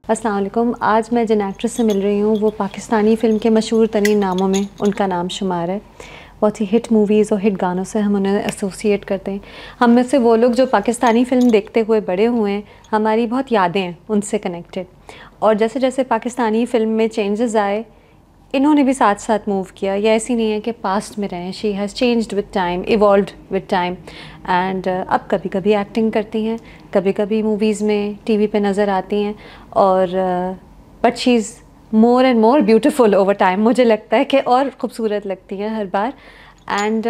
अस्सलाम वालेकुम। आज मैं जिन एक्ट्रेस से मिल रही हूँ वो पाकिस्तानी फ़िल्म के मशहूर तरीन नामों में उनका नाम शुमार है। बहुत ही हिट मूवीज़ और हिट गानों से हम उन्हें एसोसिएट करते हैं। हम में से वो लोग जो पाकिस्तानी फ़िल्म देखते हुए बड़े हुए हैं, हमारी बहुत यादें हैं उनसे कनेक्टेड। और जैसे जैसे पाकिस्तानी फ़िल्म में चेंजेस आए, इन्होंने भी साथ साथ मूव किया। ये ऐसी नहीं है कि पास्ट में रहें, she has changed with time, evolved with time. And अब कभी कभी एक्टिंग करती हैं, कभी कभी मूवीज़ में, टीवी पे नज़र आती हैं। और but she is more and more beautiful over time. मुझे लगता है कि और ख़ूबसूरत लगती हैं हर बार। एंड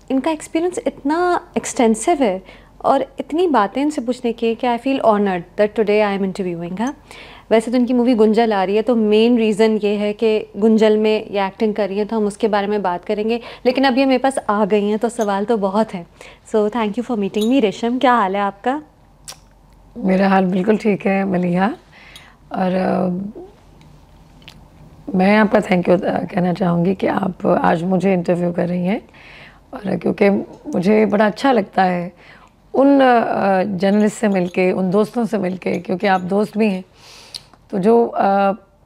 इनका एक्सपीरियंस इतना एक्सटेंसिव है और इतनी बातें इनसे पूछने की कि I feel honoured that today I am interviewing her. वैसे तो इनकी मूवी गुंजल आ रही है, तो मेन रीज़न ये है कि गुंजल में ये एक्टिंग कर रही है, तो हम उसके बारे में बात करेंगे। लेकिन अब ये मेरे पास आ गई हैं तो सवाल तो बहुत है। So thank you for meeting me. Resham, क्या हाल है आपका? मेरा हाल बिल्कुल ठीक है मलिहा। और मैं आपका थैंक यू कहना चाहूँगी कि आप आज मुझे इंटरव्यू कर रही हैं। और क्योंकि मुझे बड़ा अच्छा लगता है उन जर्नलिस्ट से मिलके, उन दोस्तों से मिलके, क्योंकि आप दोस्त भी हैं, तो जो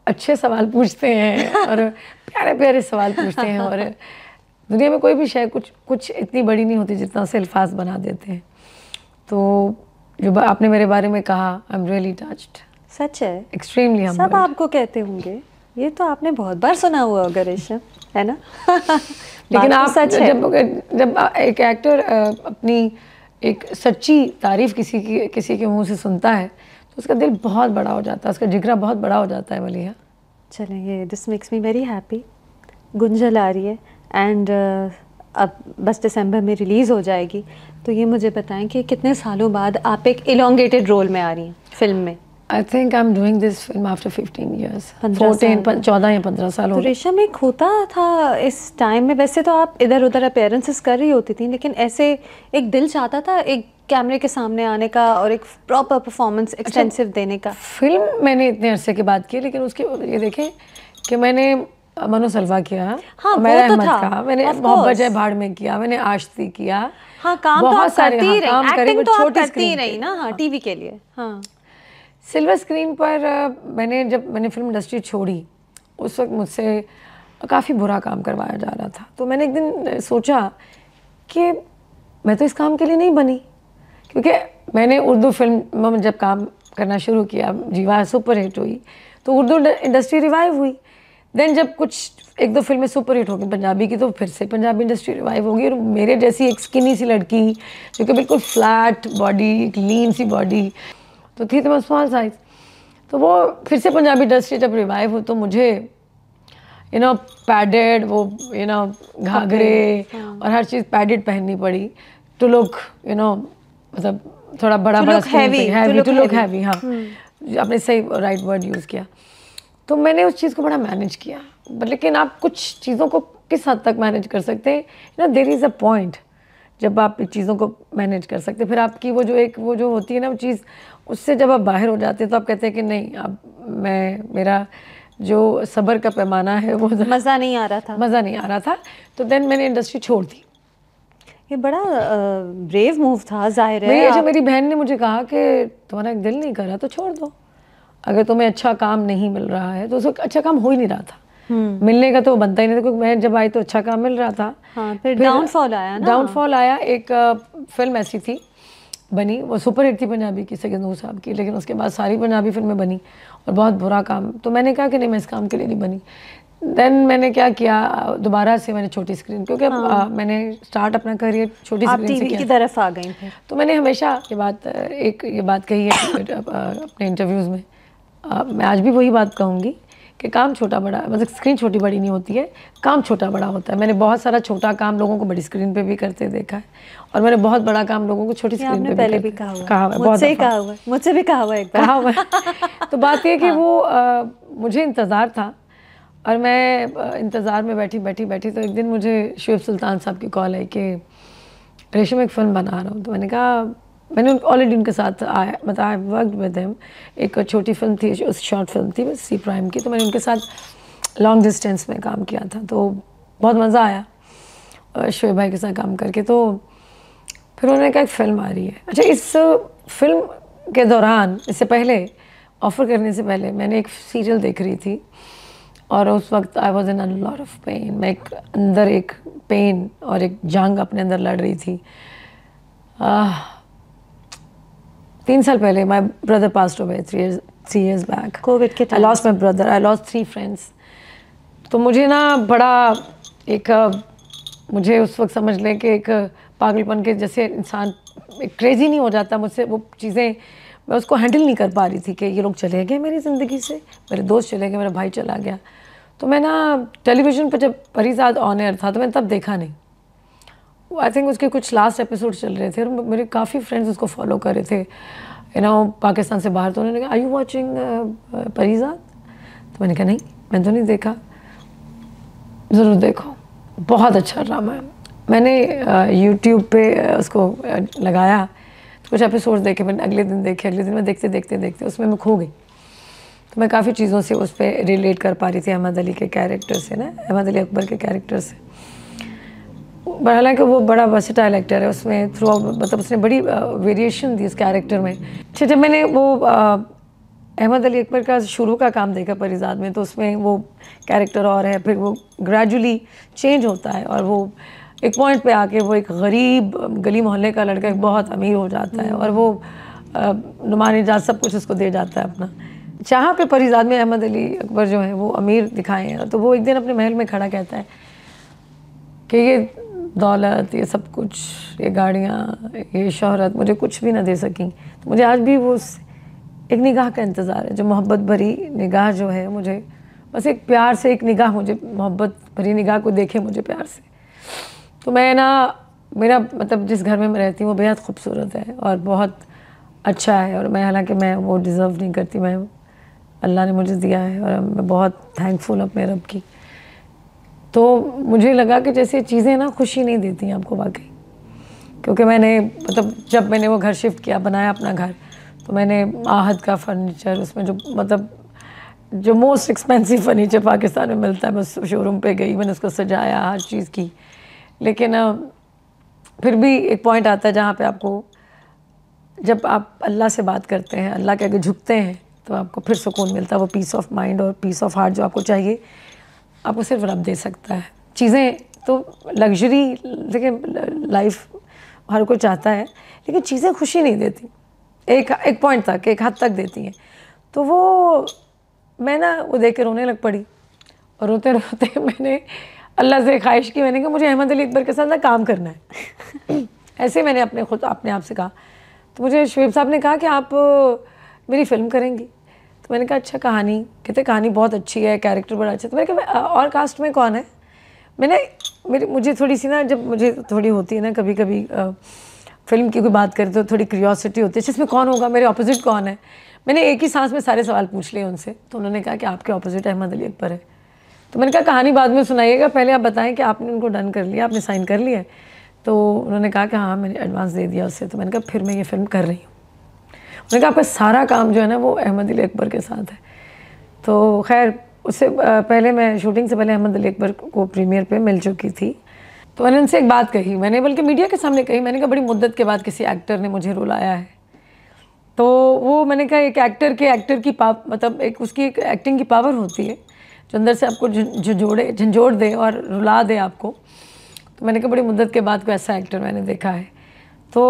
अच्छे सवाल पूछते हैं और प्यारे प्यारे सवाल पूछते हैं। और दुनिया में कोई भी शय कुछ इतनी बड़ी नहीं होती जितना उसे अल्फाज बना देते हैं। तो जो आपने मेरे बारे में कहा, आई एम रियली टच्ड। सच है? एक्सट्रीमली। हम सब आपको कहते होंगे, ये तो आपने बहुत बार सुना हुआ होगा रेशम, है ना? लेकिन आप सच जब एक एक्टर अपनी एक सच्ची तारीफ किसी के मुंह से सुनता है तो उसका दिल बहुत बड़ा हो जाता है, उसका जिगरा बहुत बड़ा हो जाता है मलिहा। चलें, ये this makes me very happy. Gunjal आ रही है एंड अब बस दिसंबर में रिलीज़ हो जाएगी। तो ये मुझे बताएं कि कितने सालों बाद आप एक इलोंगेटेड रोल में आ रही हैं फिल्म में? I think I am doing this film after 15 years. 14 या 15 साल हो गए। तो रेशम, एक होता था इस टाइम में, वैसे तो आप इधर उधर अपीयरेंसेस कर रही होती थी, लेकिन ऐसे एक दिल चाहता था एक कैमरे के सामने आने का और एक प्रॉपर परफॉर्मेंस एक्सटेंसिव देने का। फिल्म मैंने इतने अरसे के बाद की, लेकिन उसके ये देखें कि मैंने मनोसलवा किया, हाँ, मेरा अहमद का, मैंने मोहब्बत है भाड़ में किया, मैंने आश्ती किया। हाँ, काम बहुत तो आप सारे करती काम रही, करे, एक्टिंग तो आप छोटी करती रही ना। हाँ, टीवी के लिए। हाँ, सिल्वर स्क्रीन पर जब मैंने फिल्म इंडस्ट्री छोड़ी, उस वक्त मुझसे काफ़ी बुरा काम करवाया जा रहा था। तो मैंने एक दिन सोचा कि मैं तो इस काम के लिए नहीं बनी, क्योंकि मैंने उर्दू फिल्म में जब काम करना शुरू किया, जीवा सुपर हिट हुई, तो उर्दू इंडस्ट्री रिवाइव हुई। देन जब कुछ एक दो फिल्में सुपर हिट हो गई पंजाबी की, तो फिर से पंजाबी इंडस्ट्री रिवाइव होगी। और मेरे जैसी एक स्किनी सी लड़की जो कि बिल्कुल फ्लैट बॉडी, एक लीन सी बॉडी तो थी, तो मैं स्मॉल साइज, तो वो फिर से पंजाबी इंडस्ट्री जब रिवाइव हो तो मुझे पैडेड, वो घाघरे और हर चीज़ पैडेड पहननी पड़ी टू लुक मतलब थोड़ा बड़ा हैवी, टू लुक हैवी। हाँ, आपने सही राइट वर्ड यूज़ किया। तो मैंने उस चीज़ को बड़ा मैनेज किया। लेकिन आप कुछ चीज़ों को किस हद तक मैनेज कर सकते हैं, देयर इज़ अ पॉइंट जब आप चीज़ों को मैनेज कर सकते हैं। फिर आपकी वो जो होती है ना वो चीज़, उससे जब आप बाहर हो जाते हैं तो आप कहते हैं कि नहीं, अब मेरा जो सब्र का पैमाना है वो मज़ा नहीं आ रहा था। तो देन मैंने इंडस्ट्री छोड़ दी। ये बड़ा ब्रेव मूव था, जाहिर है। मेरी बहन ने मुझे कहा कि तुम्हारा दिल नहीं कर रहा तो छोड़ दो, अगर तुम्हें अच्छा काम नहीं मिल रहा है। तो उसको अच्छा काम हो ही नहीं रहा था, मिलने का तो बनता ही नहीं था, क्योंकि मैं जब आई तो अच्छा काम मिल रहा था। हाँ, फिर डाउनफॉल आया ना। डाउनफॉल आया। एक फिल्म ऐसी थी बनी, वो सुपर हिट थी पंजाबी की, सैयद नूर साहब की, लेकिन उसके बाद सारी पंजाबी फिल्में बनी और बहुत बुरा काम। तो मैंने कहा कि नहीं, मैं इस काम के लिए नहीं बनी। देन मैंने क्या किया, दोबारा से मैंने छोटी स्क्रीन, क्योंकि मैंने स्टार्ट अपना करियर छोटी स्क्रीन से किया। की तरफ आ गई फिर। तो मैंने हमेशा ये बात कही है अपने इंटरव्यूज़ में, मैं आज भी वही बात कहूँगी कि काम छोटा बड़ा, मतलब स्क्रीन छोटी बड़ी नहीं होती है, काम छोटा बड़ा होता है। मैंने बहुत सारा छोटा काम लोगों को बड़ी स्क्रीन पे भी करते देखा है, और मैंने बहुत बड़ा काम लोगों को छोटी स्क्रीन पे पहले भी कहा हुआ है, मुझसे भी कहा हुआ एक बार। कहा हुआ तो बात ये कि वो मुझे इंतज़ार था, और मैं इंतज़ार में बैठी तो एक दिन मुझे शुएब सुल्तान साहब की कॉल आई कि रेशम एक फ़िल्म बना रहा हूँ। तो मैंने कहा, मैंने ऑलरेडी उनके साथ मतलब आई वर्कड विद देम। एक छोटी फिल्म थी, शॉर्ट फिल्म थी सी प्राइम की, तो मैंने उनके साथ लॉन्ग डिस्टेंस में काम किया था। तो बहुत मज़ा आया शोएब भाई के साथ काम करके। तो फिर उन्होंने कहा एक फ़िल्म आ रही है। अच्छा, इस फिल्म के दौरान, इससे पहले ऑफ़र करने से पहले मैंने एक सीरियल देख रही थी और उस वक्त I was in a lot of pain. मैं एक अंदर एक पेन और एक जंग अपने अंदर लड़ रही थी। 3 साल पहले my brother passed away 3 years back. Covid के I lost my brother, I lost 3 friends. तो मुझे ना बड़ा एक मुझे उस वक्त समझ लें कि एक पागलपन के जैसे इंसान क्रेजी नहीं हो जाता मुझसे, वो चीज़ें मैं उसको हैंडल नहीं कर पा रही थी कि ये लोग चले गए मेरी ज़िंदगी से, मेरे दोस्त चले गए, मेरा भाई चला गया। तो मैं ना टेलीविज़न पर जब परिज़ाद ऑन एयर था तो मैंने तब देखा नहीं। आई थिंक उसके कुछ लास्ट एपिसोड चल रहे थे और मेरे काफ़ी फ्रेंड्स उसको फॉलो कर रहे थे, यू नो, पाकिस्तान से बाहर। तो उन्होंने कहा, आर यू वॉचिंग परिज़ाद? तो मैंने कहा नहीं, मैंने तो नहीं देखा। ज़रूर देखो, बहुत अच्छा ड्रामा है। मैंने यूट्यूब पे उसको लगाया, तो कुछ एपिसोड देखे, मैंने अगले दिन देखे, अगले दिन मैं देखते उसमें मैं खो गई। तो मैं काफ़ी चीज़ों से उस पर रिलेट कर पा रही थी अहमद अली के कैरेक्टर से ना, अहमद अली अकबर के कैरेक्टर से। हालांकि वो बड़ा वर्सेटाइल एक्टर है, उसमें थ्रू मतलब उसने बड़ी वेरिएशन दी उस कैरेक्टर में। अच्छा, जब मैंने वो अहमद अली अकबर का शुरू का काम देखा परिज़ाद में, तो उसमें वो कैरेक्टर और है, फिर वो ग्रेजुअली चेंज होता है और वो एक पॉइंट पे आके वो एक गरीब गली मोहल्ले का लड़का एक बहुत अमीर हो जाता है और वो नुमान इजाज़ सब कुछ उसको दे जाता है अपना। जहाँ पे परिज़ाद में अहमद अली अकबर जो है वो अमीर दिखाए हैं, तो वो एक दिन अपने महल में खड़ा कहता है कि ये दौलत, ये सब कुछ, ये गाड़ियाँ, ये शोहरत मुझे कुछ भी ना दे सकी। तो मुझे आज भी वो एक निगाह का इंतज़ार है, जो मोहब्बत भरी निगाह जो है, मुझे बस एक प्यार से एक निगाह, मुझे मोहब्बत भरी निगाह को देखे मुझे प्यार से। तो मैं ना, मेरा मतलब जिस घर में मैं रहती हूँ वो बेहद खूबसूरत है और बहुत अच्छा है, और मैं हालांकि मैं वो डिज़र्व नहीं करती, मैं अल्लाह ने मुझे दिया है और मैं बहुत थैंकफुल अपने रब की। तो मुझे लगा कि जैसे चीज़ें ना खुशी नहीं देती आपको वाकई, क्योंकि मैंने मतलब जब मैंने वो घर शिफ्ट किया, बनाया अपना घर, तो मैंने आहद का फर्नीचर, उसमें जो मतलब जो मोस्ट एक्सपेंसिव फर्नीचर पाकिस्तान में मिलता है, मैं उस शोरूम पे गई, मैंने उसको सजाया, हर चीज़ की। लेकिन फिर भी एक पॉइंट आता है जहाँ पे आपको, जब आप अल्लाह से बात करते हैं, अल्लाह के आगे झुकते हैं, तो आपको फिर सुकून मिलता है। वो पीस ऑफ माइंड और पीस ऑफ हार्ट जो आपको चाहिए, आपको सिर्फ रब दे सकता है। चीज़ें तो लग्जरी, देखिए लाइफ हर कोई चाहता है, लेकिन चीज़ें खुशी नहीं देती, एक पॉइंट तक, एक हद तक देती हैं। तो वो मैं ना वो देख के रोने लग पड़ी, और रोते रोते मैंने अल्लाह से ख्वाहिश की, मैंने कहा मुझे अहमद अली अकबर के साथ ना काम करना है। ऐसे मैंने अपने आप से कहा। तो मुझे शुएब साहब ने कहा कि आप मेरी फ़िल्म करेंगी। तो मैंने कहा अच्छा, कहानी, कहते कहानी बहुत अच्छी है, कैरेक्टर बड़ा अच्छा। तो मैंने कहा और कास्ट में कौन है? मुझे थोड़ी सी ना, जब मुझे थोड़ी होती है ना कभी कभी फ़िल्म की कोई बात करें तो थोड़ी क्यूरियोसिटी होती है, जिसमें कौन होगा, मेरे ऑपोजिट कौन है। मैंने एक ही सांस में सारे सवाल पूछ लिए उनसे। तो उन्होंने कहा कि आपके ऑपोजिट अहमद अली अकबर है। तो मैंने कहा कहानी बाद में सुनाइएगा, पहले आप बताएं कि आपने उनको डन कर लिया, आपने साइन कर लिया है? तो उन्होंने कहा कि हाँ, मैंने एडवांस दे दिया उससे। तो मैंने कहा फिर मैं ये फ़िल्म कर रही हूँ। उन्होंने कहा आपका सारा काम जो है ना वो अहमद अली अकबर के साथ है। तो खैर उससे पहले, मैं शूटिंग से पहले अहमद अली अकबर को प्रीमियर पे मिल चुकी थी। तो मैंने उनसे एक बात कही, मैंने बल्कि मीडिया के सामने कही, मैंने कहा बड़ी मुद्दत के बाद किसी एक्टर ने मुझे रुलाया है। तो वो मैंने कहा एक एक्टर की मतलब एक उसकी एक एक्टिंग की पावर होती है जो अंदर से आपको झंझोड़ दे और रुला दे आपको। तो मैंने कहा बड़ी मुद्दत के बाद कोई ऐसा एक्टर मैंने देखा है। तो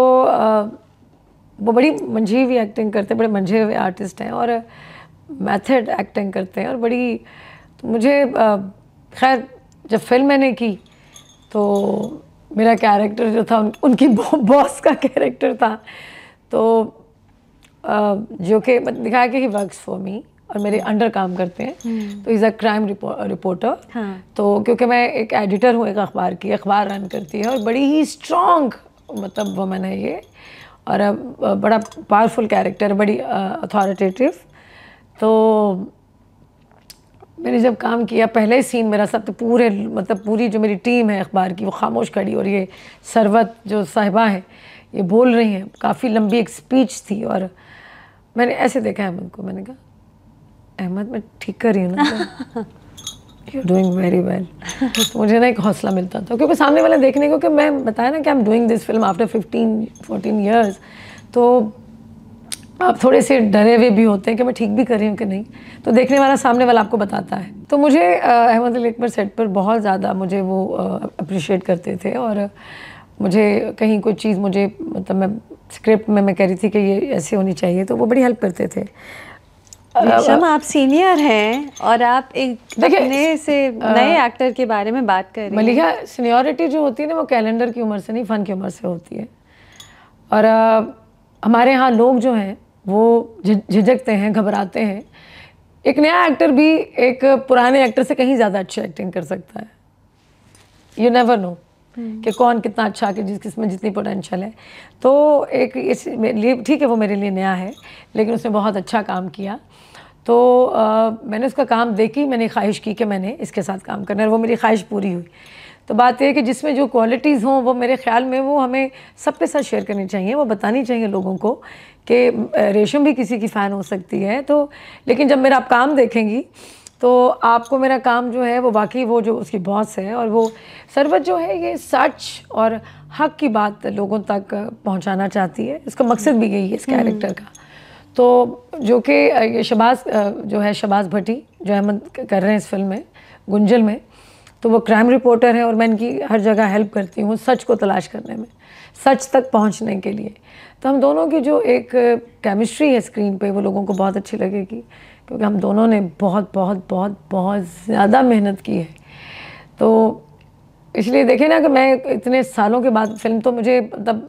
वो बड़ी मंझी हुई एक्टिंग करते हैं, बड़े मंझे हुए आर्टिस्ट हैं और मेथड एक्टिंग करते हैं और बड़ी, तो मुझे खैर जब फिल्म मैंने की तो मेरा कैरेक्टर जो था उनकी बॉस का कैरेक्टर था। तो जो कि दिखाया कि ही वर्क्स फॉर मी और मेरे अंडर काम करते हैं। तो इज़ अ क्राइम रिपोर्टर। हाँ। तो क्योंकि मैं एक एडिटर हूँ एक अखबार की, अखबार रन करती है और बड़ी ही स्ट्रॉन्ग मतलब वुमन है ये, और बड़ा पावरफुल कैरेक्टर, बड़ी अथॉरिटेटिव। तो मैंने जब काम किया, पहले सीन मेरा सब तो पूरे मतलब पूरी जो मेरी टीम है अखबार की वो खामोश खड़ी, और ये सरवत जो साहिबा है ये बोल रही हैं, काफ़ी लंबी एक स्पीच थी। और मैंने ऐसे देखा अहमद को, मैंने कहा अहमद मैं ठीक कर रही हूँ ना? You doing very well. तो मुझे ना एक हौसला मिलता था क्योंकि सामने वाला देखने को, कि मैं बताया ना कि I am doing this film after 15-14 years. तो आप थोड़े से डरे हुए भी होते हैं कि मैं ठीक भी कर रही हूँ कि नहीं, तो देखने वाला सामने वाला आपको बताता है। तो मुझे अहमद अली अकबर सेट पर बहुत ज़्यादा मुझे वो अप्रिशिएट करते थे, और मुझे कहीं कोई चीज़ मुझे मतलब मैं स्क्रिप्ट में मैं कह रही थी कि ये ऐसे होनी चाहिए, तो वो बड़ी हेल्प करते थे। रेशम, आप सीनियर हैं और आप एक अपने से नए एक्टर के बारे में बात कर रही हैं। मलिका, सीनियरिटी जो होती है ना वो कैलेंडर की उम्र से नहीं, फ़न की उम्र से होती है। और हमारे यहाँ लोग जो हैं वो झिझकते हैं, घबराते हैं। एक नया एक्टर भी एक पुराने एक्टर से कहीं ज़्यादा अच्छी एक्टिंग कर सकता है। यू नेवर नो कि कौन कितना अच्छा, कि जिसमें जितनी पोटेंशियल है। तो एक इस लिए ठीक है, वो मेरे लिए नया है, लेकिन उसने बहुत अच्छा काम किया। तो मैंने उसका काम देखी, मैंने ख्वाहिश की कि मैंने इसके साथ काम करना है, और वो मेरी ख्वाहिश पूरी हुई। तो बात यह है कि जिसमें जो क्वालिटीज़ हों वो मेरे ख्याल में वो हमें सबके साथ शेयर करनी चाहिए, वो बतानी चाहिए लोगों को कि रेशम भी किसी की फ़ैन हो सकती है। तो लेकिन जब मेरा आप काम देखेंगी तो आपको मेरा काम जो है वो वाकई वो जो उसकी बॉस है, और वो सरबत जो है ये सच और हक की बात लोगों तक पहुंचाना चाहती है। इसका मकसद भी यही है इस कैरेक्टर का। तो जो कि ये शबाज़ जो है, शबाज़ भट्टी जो अहमद कर रहे हैं इस फिल्म में गुंजल में, तो वो क्राइम रिपोर्टर है और मैं इनकी हर जगह हेल्प करती हूँ सच को तलाश करने में, सच तक पहुँचने के लिए। तो हम दोनों की जो एक केमिस्ट्री है स्क्रीन पे वो लोगों को बहुत अच्छी लगेगी, क्योंकि हम दोनों ने बहुत बहुत बहुत बहुत ज़्यादा मेहनत की है। तो इसलिए देखें ना कि मैं इतने सालों के बाद फिल्म, तो मुझे मतलब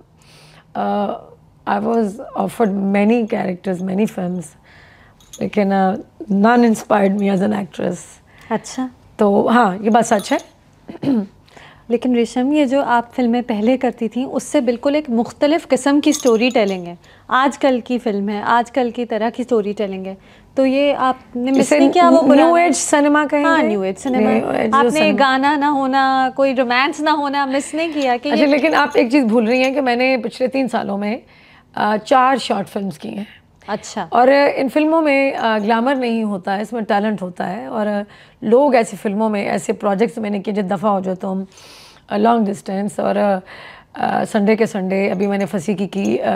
I was offered many characters, many films, लेकिन none inspired me as an actress. अच्छा, तो हाँ, ये बात सच है। लेकिन रेशम, ये जो आप फिल्में पहले करती थी उससे बिल्कुल एक मुख्तलिफ किस्म की स्टोरी टेलिंग है। आजकल की फिल्म है, आजकल की तरह की स्टोरी टेलिंग है, तो ये आपने मिस नहीं किया? वो न्यू एज सिनेमा कहेंगे। हाँ, न्यू एज सिनेमा। आपने गाना ना होना, कोई रोमांस ना होना मिस नहीं किया कि? अच्छा, लेकिन आप एक चीज़ भूल रही हैं कि मैंने पिछले 3 सालों में 4 शॉर्ट फिल्म्स की हैं। अच्छा। और इन फिल्मों में ग्लैमर नहीं होता है, इसमें टैलेंट होता है। और लोग ऐसी फिल्मों में ऐसे प्रोजेक्ट्स मैंने किए, जो दफ़ा हो जो तुम, लॉन्ग डिस्टेंस, और संडे के संडे, अभी मैंने फंसी की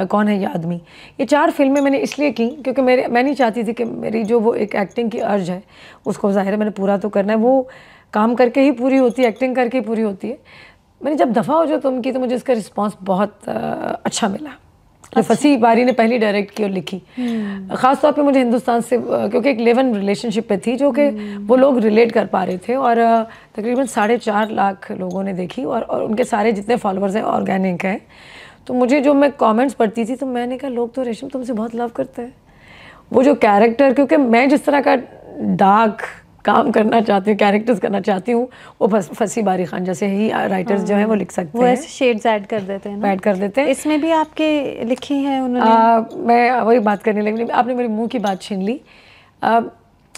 कौन है ये आदमी। ये 4 फिल्में मैंने इसलिए की क्योंकि मैं नहीं चाहती थी कि मेरी जो वो एक एक्टिंग की अर्ज है उसको ज़ाहिर है मैंने पूरा तो करना है, वो काम करके ही पूरी होती है, एक्टिंग करके ही पूरी होती है। मैंने जब दफ़ा हो जो तुम की तो मुझे इसका रिस्पॉन्स बहुत अच्छा मिला। जो फसी बारी ने पहली डायरेक्ट की और लिखी, ख़ास तौर पे मुझे हिंदुस्तान से, क्योंकि एक लिव इन रिलेशनशिप पे थी जो कि वो लोग रिलेट कर पा रहे थे। और तकरीबन 4.5 लाख लोगों ने देखी, और उनके सारे जितने फॉलोअर्स हैं ऑर्गेनिक हैं। तो मुझे जो मैं कमेंट्स पढ़ती थी तो मैंने कहा लोग तो रेशम तुमसे बहुत लव करते हैं। वो जो कैरेक्टर, क्योंकि मैं जिस तरह का डार्क काम करना चाहती हूँ, कैरेक्टर्स करना चाहती हूँ, वो फसी बारी खान जैसे ही राइटर्स जो हैं वो लिख सकते हैं। वो ऐसे शेड्स ऐड कर देते हैं ना? ऐड कर देते हैं। इसमें भी आपके लिखी हैं उन्होंने? मैं वही बात करने लगी, आपने मेरे मुंह की बात छीन ली।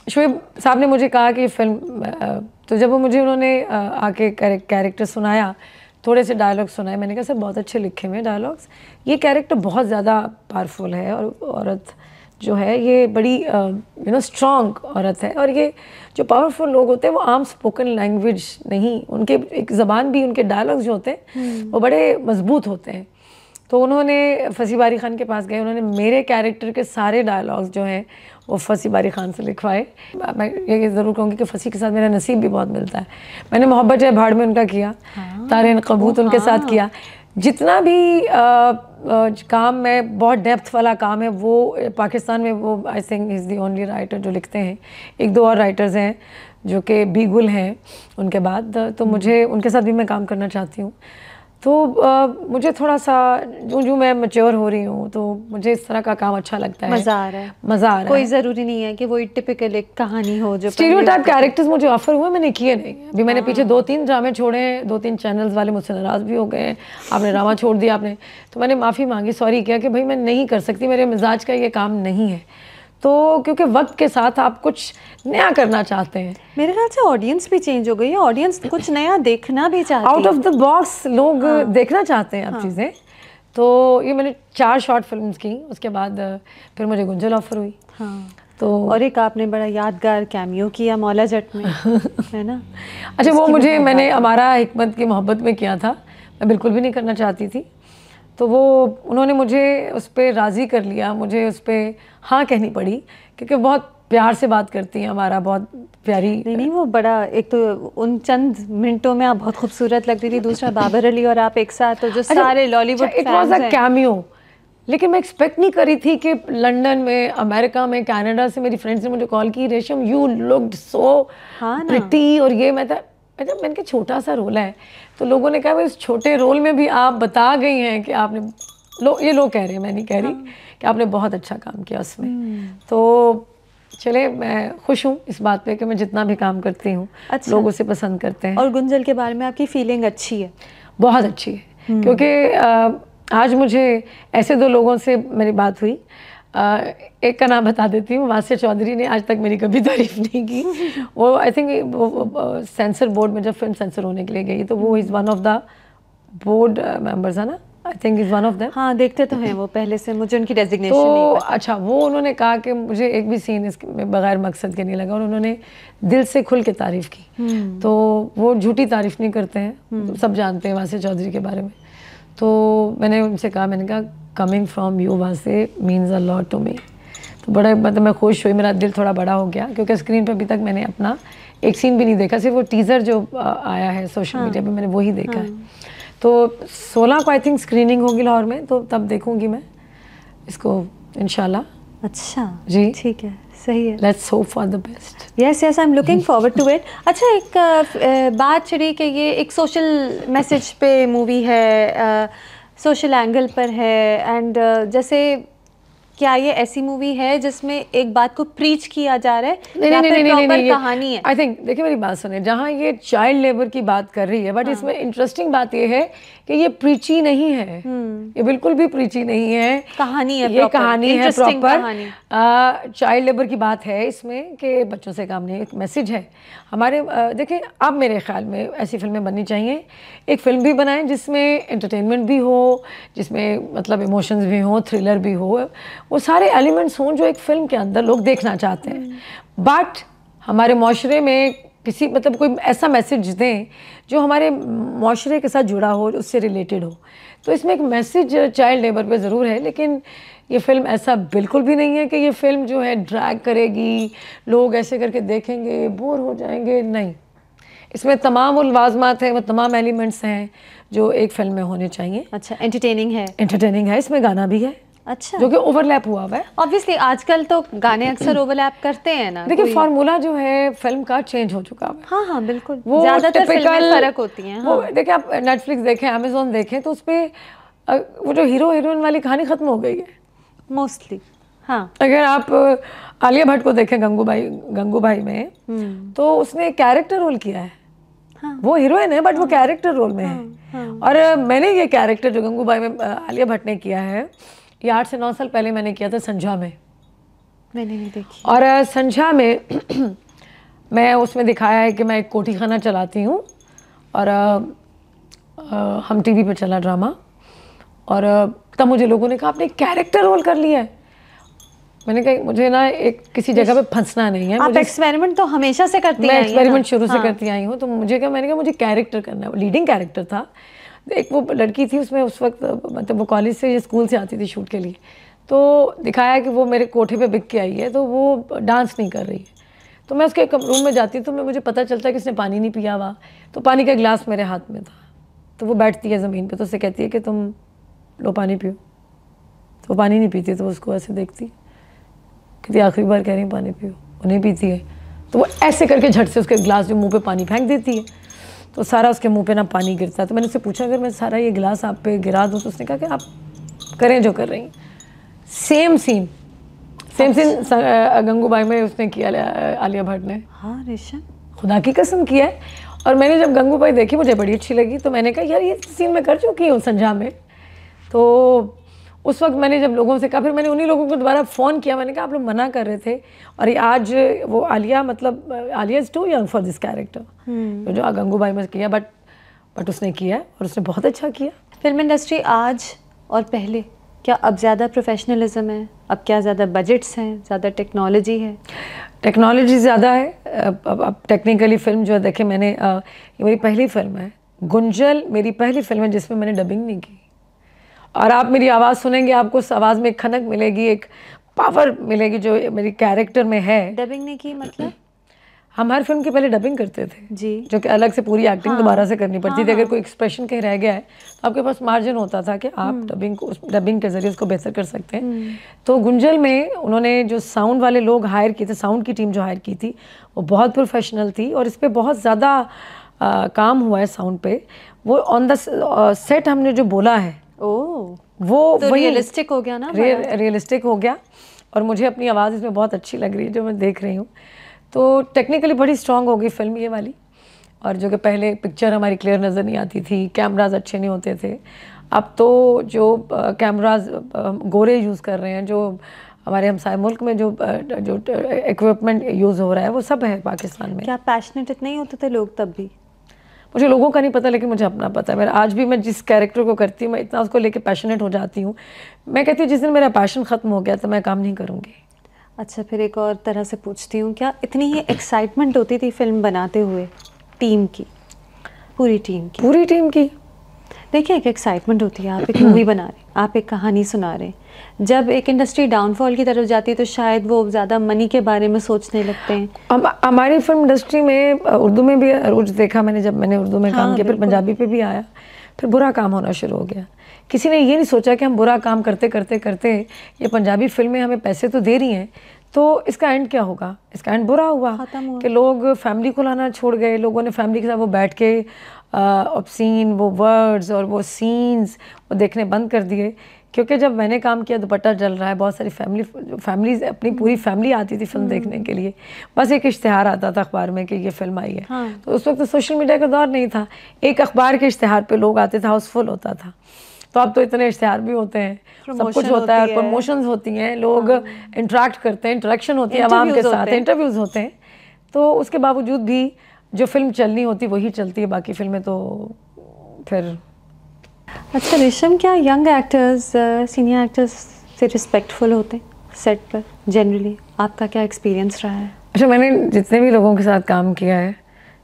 शोएब साहब ने मुझे कहा कि ये फिल्म, तो जब वो मुझे उन्होंने आके कैरेक्टर सुनाया, थोड़े से डायलॉग सुनाए, मैंने कहा सर बहुत अच्छे लिखे हुए डायलॉग्स, ये कैरेक्टर बहुत ज़्यादा पावरफुल है, और औरत जो है ये बड़ी स्ट्रॉन्ग औरत है। और ये जो पावरफुल लोग होते हैं वो आम स्पोकन लैंग्वेज नहीं, उनके एक ज़बान भी, उनके डायलॉग्स जो होते हैं वो बड़े मजबूत होते हैं। तो उन्होंने फसी बारी खान के पास गए, उन्होंने मेरे कैरेक्टर के सारे डायलॉग्स जो हैं वो फसी बारी खान से लिखवाए। मैं ये ज़रूर कहूँगी कि फसी के साथ मेरा नसीब भी बहुत मिलता है। मैंने मोहब्बत है भाड़ में उनका किया, तारे कबूत उनके साथ किया। जितना भी काम मैं, बहुत डेप्थ वाला काम है, वो पाकिस्तान में वो I think is the only writer जो लिखते हैं। 1-2 और राइटर्स हैं जो कि बीगुल हैं उनके बाद, तो मुझे उनके साथ भी मैं काम करना चाहती हूँ। तो मुझे थोड़ा सा जो मैं मैच्योर हो रही हूँ तो मुझे इस तरह का काम अच्छा लगता है। मज़ा आ रहा है, मज़ा आ रहा है। कोई ज़रूरी नहीं है कि वही टिपिकल एक कहानी हो जो स्टीरियोटाइप कैरेक्टर्स मुझे ऑफर हुए, मैंने किए नहीं। अभी मैंने पीछे 2-3 ड्रामे छोड़े हैं, 2-3 चैनल्स वाले मुझसे नाराज़ भी हो गए हैं, आपने ड्रामा छोड़ दिया आपने, तो मैंने माफ़ी मांगी, सॉरी किया कि भाई मैं नहीं कर सकती, मेरे मिजाज का ये काम नहीं है। तो क्योंकि वक्त के साथ आप कुछ नया करना चाहते हैं। मेरे ख्याल से ऑडियंस भी चेंज हो गई है, ऑडियंस कुछ नया देखना भी चाहती है, आउट ऑफ द बॉक्स लोग देखना चाहते हैं अब चीज़ें। तो ये मैंने 4 शॉर्ट फिल्म्स की, उसके बाद फिर मुझे गुंजल ऑफर हुई। तो और एक आपने बड़ा यादगार कैमियो किया मौला जट में है ना? अच्छा, वो मुझे मैंने हमारा हिकमत की मोहब्बत में किया था, मैं बिल्कुल भी नहीं करना चाहती थी। तो वो उन्होंने मुझे उस पर राज़ी कर लिया, मुझे उस पर हाँ कहनी पड़ी, क्योंकि बहुत प्यार से बात करती हैं, हमारा बहुत प्यारी। नहीं वो बड़ा, एक तो उन चंद मिनटों में आप बहुत खूबसूरत लग रही थी, दूसरा बाबर अली और आप एक साथ, तो जो सारे Lollywood it was a cameo, लेकिन मैं एक्सपेक्ट नहीं करी थी कि लंदन में, अमेरिका में, कनाडा से मेरी फ्रेंड्स ने मुझे कॉल की, रेशम यू लुक्ड सो प्रिटी, और ये मैंने कहा छोटा सा रोल है, तो लोगों ने कहा इस छोटे रोल में भी आप बता गई हैं कि आपने, ये लोग कह रहे हैं, मैं नहीं कह रही, कि आपने बहुत अच्छा काम किया उसमें। तो चले, मैं खुश हूँ इस बात पे कि मैं जितना भी काम करती हूँ लोग उसे पसंद करते हैं। और गुंजल के बारे में आपकी फीलिंग अच्छी है? बहुत अच्छी है, क्योंकि आज मुझे ऐसे 2 लोगों से मेरी बात हुई, एक का नाम बता देती हूँ, वासिया चौधरी ने आज तक मेरी कभी तारीफ नहीं की। वो आई थिंक सेंसर बोर्ड में जब फिल्म सेंसर होने के लिए गई, तो वो is one of the board members है ना, I think is one of them. हाँ, देखते तो हैं वो पहले से, मुझे उनकी डेजिग्नेशन तो नहीं पता। अच्छा, वो उन्होंने कहा कि मुझे एक भी सीन इसमें बगैर मकसद के नहीं लगा, और उन्होंने दिल से खुल के तारीफ़ की। तो वो झूठी तारीफ़ नहीं करते हैं, सब जानते हैं वासिया चौधरी के बारे में। तो मैंने उनसे कहा, मैंने कहा coming from you was means a lot to me. तो बड़ा मतलब मैं खुश हुई, मेरा दिल थोड़ा बड़ा हो गया, क्योंकि स्क्रीन पर अभी तक मैंने अपना एक सीन भी नहीं देखा, सिर्फ वो टीज़र जो आया है सोशल मीडिया पे, मैंने वही देखा है। तो 16 को आई थिंक स्क्रीनिंग होगी लाहौर में, तो तब देखूंगी मैं इसको इंशाल्लाह। अच्छा जी, ठीक है, सही है। Let's hope for the best. Yes yes, I am looking forward to it. अच्छा, एक बात चली कि ये एक सोशल मैसेज पे मूवी है, सोशल एंगल पर है, एंड जैसे क्या ये ऐसी मूवी है जिसमें एक बात को प्रीच किया जा रहा है, या फिर प्रॉपर कहानी है? आई थिंक देखिए, मेरी बात सुने, जहाँ ये चाइल्ड लेबर की बात कर रही है, बट इसमें इंटरेस्टिंग बात ये है कि ये प्रीची नहीं है, ये बिल्कुल भी प्रीची नहीं है, कहानी है, ये कहानी है प्रॉपर। चाइल्ड लेबर की बात है इसमें कि बच्चों से काम नहीं, एक मैसेज है हमारे। देखिए, अब मेरे ख्याल में ऐसी फिल्में बननी चाहिए, एक फिल्म भी बनाएं जिसमें एंटरटेनमेंट भी हो, जिसमें मतलब इमोशंस भी हो, थ्रिलर भी हो, वो सारे एलिमेंट्स हों जो एक फिल्म के अंदर लोग देखना चाहते हैं। बट हमारे माशरे में किसी मतलब कोई ऐसा मैसेज दें जो हमारे माशरे के साथ जुड़ा हो, उससे रिलेटेड हो। तो इसमें एक मैसेज चाइल्ड लेबर पे ज़रूर है, लेकिन ये फिल्म ऐसा बिल्कुल भी नहीं है कि ये फिल्म जो है ड्रैग करेगी, लोग ऐसे करके देखेंगे बोर हो जाएंगे, नहीं। इसमें तमाम वो लवाज़मात हैं, वो तमाम एलिमेंट्स हैं जो एक फिल्म में होने चाहिए। अच्छा, एंटरटेनिंग है, इसमें गाना भी है। अच्छा, जो कि ओवरलैप हुआ है। ऑब्वियसली आजकल तो गाने अक्सर ओवरलैप करते हैं ना। देखिए, फार्मूला जो है फिल्म का चेंज हो चुका है। हाँ हाँ बिल्कुल, वो ज़्यादातर फिल्में फ़र्क होती हैं। वो देखिए, आप नेटफ्लिक्स देखें, अमेज़ॉन देखें, तो उस पर वो जो हीरो हीरोइन वाली कहानी ख़त्म हो गई है मोस्टली। हाँ, अगर आप आलिया भट्ट को देखें गंगूबाई में, तो उसने कैरेक्टर रोल किया है। हाँ, वो हीरोइन है, बट वो कैरेक्टर रोल में है। और मैंने ये कैरेक्टर जो गंगूबाई में आलिया भट्ट ने किया है, ये 8 से 9 साल पहले मैंने किया था संझा में। मैंने नहीं देखी। और संझा में मैं उसमें दिखाया है कि मैं एक कोठी खाना चलाती हूँ, और हम टीवी पे चला ड्रामा, और तब मुझे लोगों ने कहा आपने कैरेक्टर रोल कर लिया है। मैंने कहा मुझे ना एक किसी जगह पे फंसना नहीं है। आप एक्सपेरिमेंट तो हमेशा से करती हैं? मैं एक्सपेरिमेंट शुरू से करती आई हूँ। तो मैंने कहा मुझे कैरेक्टर करना है। लीडिंग कैरेक्टर था। एक वो लड़की थी उसमें, उस वक्त मतलब वो कॉलेज से या स्कूल से आती थी शूट के लिए, तो दिखाया कि वो मेरे कोठे पे बिक के आई है, तो वो डांस नहीं कर रही है। तो मैं उसके रूम में जाती तो मुझे पता चलता है कि उसने पानी नहीं पिया हुआ, तो पानी का गिलास मेरे हाथ में था। तो वो बैठती है ज़मीन पे, तो उससे कहती है कि तुम लो पानी पियो। तो वो पानी नहीं पीती, तो उसको ऐसे देखती, कहती आखिरी बार कह रही पानी पियो, वो नहीं पीती है। तो वो ऐसे करके झट से उसके गिलास जो मुँह पे पानी फेंक देती है, तो सारा उसके मुंह पे ना पानी गिरता है। तो मैंने उससे पूछा अगर मैं सारा ये गिलास आप पे गिरा दूँ, तो उसने कहा कि आप करें जो कर रही हैं। सेम सीन गंगूबाई में उसने किया, आलिया भट्ट ने। हाँ रेशम, खुदा की कसम किया है। और मैंने जब गंगूबाई देखी मुझे बड़ी अच्छी लगी, तो मैंने कहा यार ये सीन मैं कर चुकी हूँ संझा में। तो उस वक्त मैंने जब लोगों से कहा, फिर मैंने उन्हीं लोगों को दोबारा फ़ोन किया, मैंने कहा आप लोग मना कर रहे थे, और ये आज वो आलिया मतलब Alia is too young for this character जो गंगूबाई में किया, बट उसने किया और उसने बहुत अच्छा किया। फिल्म इंडस्ट्री आज और पहले क्या अब ज़्यादा प्रोफेशनलिज्म है? अब क्या ज़्यादा बजट्स हैं, ज़्यादा टेक्नोलॉजी है? टेक्नोलॉजी ज़्यादा है। अब टेक्निकली फ़िल्म जो है, देखे मैंने ये मेरी पहली फ़िल्म है गुंजल, मेरी पहली फ़िल्म है जिसमें मैंने डबिंग नहीं की। और आप मेरी आवाज़ सुनेंगे, आपको उस आवाज़ में एक खनक मिलेगी, एक पावर मिलेगी जो मेरी कैरेक्टर में है। डबिंग ने की मतलब? हम हर फिल्म की पहले डबिंग करते थे जी, जो कि अलग से पूरी एक्टिंग हाँ, दोबारा से करनी पड़ती थी। हाँ, अगर कोई एक्सप्रेशन कहीं रह गया है तो आपके पास मार्जिन होता था कि आप डबिंग के ज़रिए उसको बेहतर कर सकते हैं। तो गुंजल में उन्होंने जो साउंड वाले लोग हायर किए थे, साउंड की टीम जो हायर की थी वो बहुत प्रोफेशनल थी और इस पर बहुत ज़्यादा काम हुआ है साउंड पे। वो ऑन द सेट हमने जो बोला है वो तो रियलिस्टिक हो गया ना, रियलिस्टिक हो गया। और मुझे अपनी आवाज़ इसमें बहुत अच्छी लग रही है जो मैं देख रही हूँ। तो टेक्निकली बड़ी स्ट्रांग हो गई फिल्म ये वाली। और जो कि पहले पिक्चर हमारी क्लियर नज़र नहीं आती थी, कैमराज अच्छे नहीं होते थे। अब तो जो कैमराज गोरे यूज़ कर रहे हैं, जो हमारे हमसाय मुल्क में जो इक्विपमेंट यूज़ हो रहा है वो सब है पाकिस्तान में। क्या पैशनेट इतने ही होते थे लोग तब भी? मुझे लोगों का नहीं पता, लेकिन मुझे अपना पता है। मेरा आज भी मैं जिस कैरेक्टर को करती हूँ मैं इतना उसको लेके पैशनेट हो जाती हूँ। मैं कहती हूँ जिस दिन मेरा पैशन ख़त्म हो गया तो मैं काम नहीं करूँगी। अच्छा, फिर एक और तरह से पूछती हूँ, क्या इतनी ही एक्साइटमेंट होती थी फिल्म बनाते हुए टीम की, पूरी टीम की? देखिए, एक एक्साइटमेंट होती है, आप एक मूवी बना रहे, आप एक कहानी सुना रहे। जब एक इंडस्ट्री डाउनफॉल की तरफ जाती है तो शायद वो ज़्यादा मनी के बारे में सोचने लगते हैं। हमारी फिल्म इंडस्ट्री में उर्दू में भी रोज देखा मैंने, जब मैंने उर्दू में काम किया, फिर पंजाबी पे भी आया, फिर बुरा काम होना शुरू हो गया। किसी ने ये नहीं सोचा कि हम बुरा काम करते करते करते ये पंजाबी फिल्में हमें पैसे तो दे रही हैं, तो इसका एंड क्या होगा? इसका एंड बुरा हुआ कि लोग फैमिली को लाना छोड़ गए। लोगों ने फैमिली के साथ वो बैठ के ऑब्सीन वो वर्ड्स और वो सीन्स वो देखने बंद कर दिए। क्योंकि जब मैंने काम किया दुपट्टा जल रहा है, बहुत सारी फैमिलीज अपनी पूरी फैमिली आती थी फिल्म देखने के लिए। बस एक इश्तिहार आता था अखबार में कि ये फिल्म आई है। तो उस वक्त तो सोशल मीडिया का दौर नहीं था, एक अखबार के इश्तिहार पे लोग आते थे, हाउसफुल होता था। तो अब तो इतने इश्तिहार भी होते हैं, सब कुछ होता है, प्रमोशंस होती हैं, लोग इंटरेक्ट करते हैं, इंटरेक्शन होती है आवाम के साथ, इंटरव्यूज़ होते हैं। तो उसके बावजूद भी जो फिल्म चलनी होती वही चलती है, बाकी फिल्में तो फिर। अच्छा रेशम, क्या यंग एक्टर्स सीनियर एक्टर्स से रिस्पेक्टफुल होते सेट पर जनरली? आपका क्या एक्सपीरियंस रहा है? अच्छा, मैंने जितने भी लोगों के साथ काम किया है,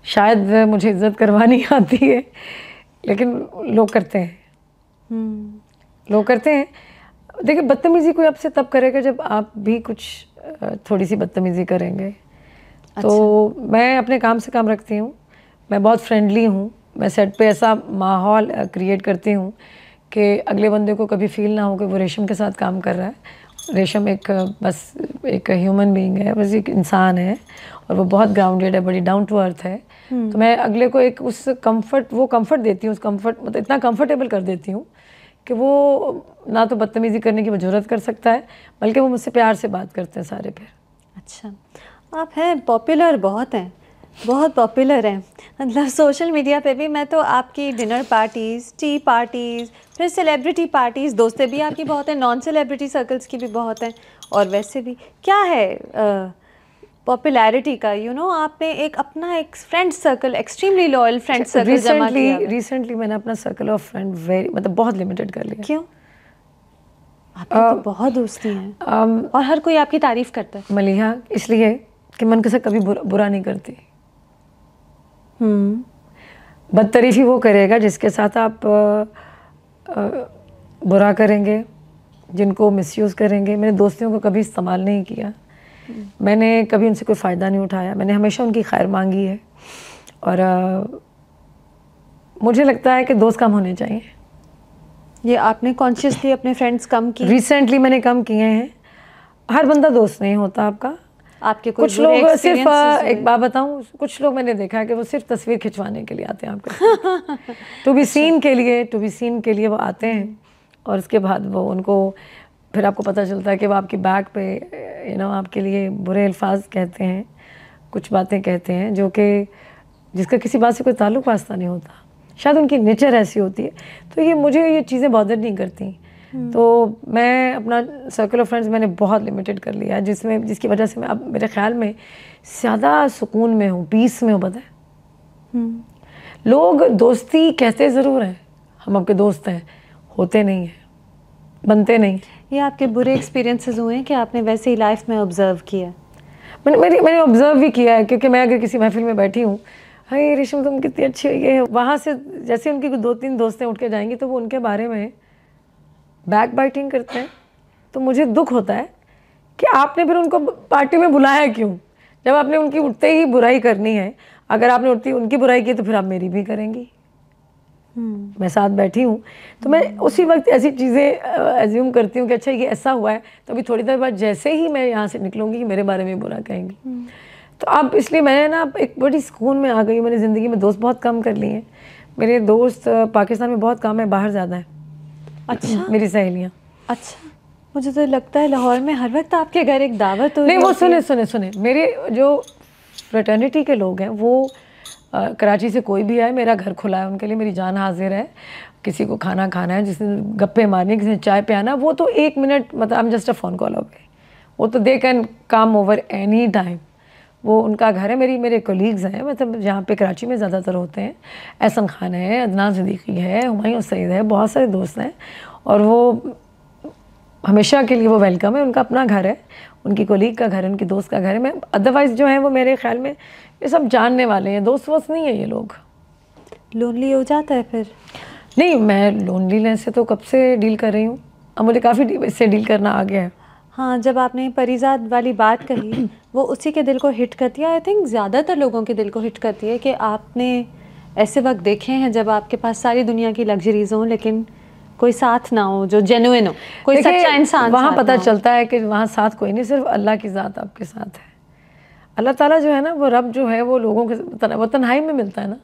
शायद मुझे इज्जत करवानी आती है, लेकिन लोग करते हैं। लोग करते हैं। देखिए, बदतमीज़ी कोई आपसे तब करेगा जब आप भी कुछ थोड़ी सी बदतमीज़ी करेंगे। तो मैं अपने काम से काम रखती हूँ, मैं बहुत फ्रेंडली हूँ। मैं सेट पे ऐसा माहौल क्रिएट करती हूँ कि अगले बंदे को कभी फील ना हो कि वो रेशम के साथ काम कर रहा है। रेशम एक बस एक ह्यूमन बीइंग है, बस एक इंसान है और वो बहुत ग्राउंडेड है, बड़ी डाउन टू अर्थ है। तो मैं अगले को एक उस कंफर्ट देती हूँ, उस कंफर्ट मतलब इतना कंफर्टेबल कर देती हूँ कि वो ना तो बदतमीज़ी करने की ज़रूरत कर सकता है, बल्कि वो मुझसे प्यार से बात करते हैं सारे फिर। अच्छा, आप हैं पॉपुलर, बहुत पॉपुलर हैं, मतलब सोशल मीडिया पे भी। मैं तो आपकी डिनर पार्टीज़, टी पार्टीज़, फिर सेलिब्रिटी पार्टीज़, दोस्तें भी आपकी बहुत हैं, नॉन सेलिब्रिटी सर्कल्स की भी बहुत हैं, और वैसे भी क्या है पॉपुलैरिटी का, आपने एक अपना एक friend circle, extremely loyal friend circle जमा किया। रिसेंटली मैंने अपना सर्कल ऑफ फ्रेंड बहुत लिमिटेड कर लिया। क्यों? आपकी तो बहुत दोस्ती हैं और हर कोई आपकी तारीफ करता है। मलिहा, इसलिए कि मन के साथ कभी बुरा नहीं करती। बदतरीफी वो करेगा जिसके साथ आप बुरा करेंगे, जिनको मिसयूज़ करेंगे। मैंने दोस्तियों को कभी इस्तेमाल नहीं किया, मैंने कभी उनसे कोई फ़ायदा नहीं उठाया, मैंने हमेशा उनकी खैर मांगी है। और मुझे लगता है कि दोस्त कम होने चाहिए। ये आपने कॉन्शियसली अपने फ्रेंड्स कम किए? रिसेंटली मैंने कम किए हैं। हर बंदा दोस्त नहीं होता आपका। आपके कुछ लोग सिर्फ एक बात बताऊं, कुछ लोग मैंने देखा है कि वो सिर्फ तस्वीर खिंचवाने के लिए आते हैं आपके टू बी सीन के लिए वो आते हैं, और उसके बाद वो उनको फिर आपको पता चलता है कि वो आपकी बैक पे आपके लिए बुरे अल्फाज कहते हैं, कुछ बातें कहते हैं जो कि जिसका किसी बात से कोई ताल्लुक वास्ता नहीं होता। शायद उनकी नेचर ऐसी होती है। तो मुझे ये चीज़ें बॉदर नहीं करती। तो मैं अपना सर्कल ऑफ फ्रेंड्स मैंने बहुत लिमिटेड कर लिया है, जिसकी वजह से मैं अब मेरे ख्याल में ज़्यादा सुकून में हूँ, पीस में हूँ। पता है, लोग दोस्ती कहते ज़रूर हैं, हम आपके दोस्त हैं, होते नहीं हैं, बनते नहीं। ये आपके बुरे एक्सपीरियंसेस हुए हैं कि आपने वैसे ही लाइफ में ऑब्जर्व किया? मैंने ऑब्जर्व भी किया है, क्योंकि मैं अगर किसी महफिल में बैठी हूँ, हाय रेशम तुम कितनी अच्छी हुई है, वहाँ से जैसे उनकी 2-3 दोस्तें उठ के जाएंगी तो वो उनके बारे में बैक बाइटिंग करते हैं, तो मुझे दुख होता है कि आपने फिर उनको पार्टी में बुलाया क्यों, जब आपने उनकी उठते ही बुराई करनी है। अगर आपने उठती उनकी बुराई की तो फिर आप मेरी भी करेंगी। मैं साथ बैठी हूँ तो मैं उसी वक्त ऐसी चीज़ें एज्यूम करती हूँ कि अच्छा ये ऐसा हुआ है, तो अभी थोड़ी देर बाद जैसे ही मैं यहाँ से निकलूँगी कि मेरे बारे में बुरा कहेंगी। तो अब इसलिए मैंने ना एक बड़ी सुकून में आ गई। मैंने ज़िंदगी में दोस्त बहुत कम कर लिए हैं। मेरे दोस्त पाकिस्तान में बहुत कम है, बाहर ज़्यादा है। अच्छा, मेरी सहेलियाँ। अच्छा, मुझे तो लगता है लाहौर में हर वक्त आपके घर एक दावत हो नहीं, वो सुने मेरे जो फ्रेटर्निटी के लोग हैं वो कराची से कोई भी आए, मेरा घर खुला है उनके लिए, मेरी जान हाजिर है। किसी को खाना खाना है, जिसने गप्पे मारनी, किसी ने चाय पियाना, वो तो 1 मिनट, मतलब I am just a phone call away, वो तो they can come over any time. वो उनका घर है। मेरे कोलीग्स हैं, मतलब जहाँ पे कराची में ज़्यादातर होते हैं, एहसन खान है, अदनान सिद्दीकी है, हुमायूं सईद है, बहुत सारे दोस्त हैं, और वो हमेशा के लिए वो वेलकम है। उनका अपना घर है, उनकी कोलीग का घर है, उनकी दोस्त का घर है। मैं अदरवाइज़ जो है वो मेरे ख्याल में ये सब जानने वाले हैं, दोस्त वोस्त नहीं है ये लोग। लोनली हो जाता है फिर? नहीं, मैं लोनलीनेस से तो कब से डील कर रही हूँ, अब मुझे काफ़ी इससे डील करना आ गया है। हाँ, जब आपने परिजात वाली बात कही वो उसी के दिल को हिट करती है। आई थिंक ज़्यादातर लोगों के दिल को हिट करती है कि आपने ऐसे वक्त देखे हैं जब आपके पास सारी दुनिया की लग्जरीज हों लेकिन कोई साथ ना हो जो जेन्युइन हो, कोई सच्चा इंसान। वहाँ पता चलता है कि वहाँ साथ कोई नहीं, सिर्फ अल्लाह की ज़ात आपके साथ है। अल्लाह ताला जो है ना, वो रब जो है वो लोगों के वो तन्हाई में मिलता है ना,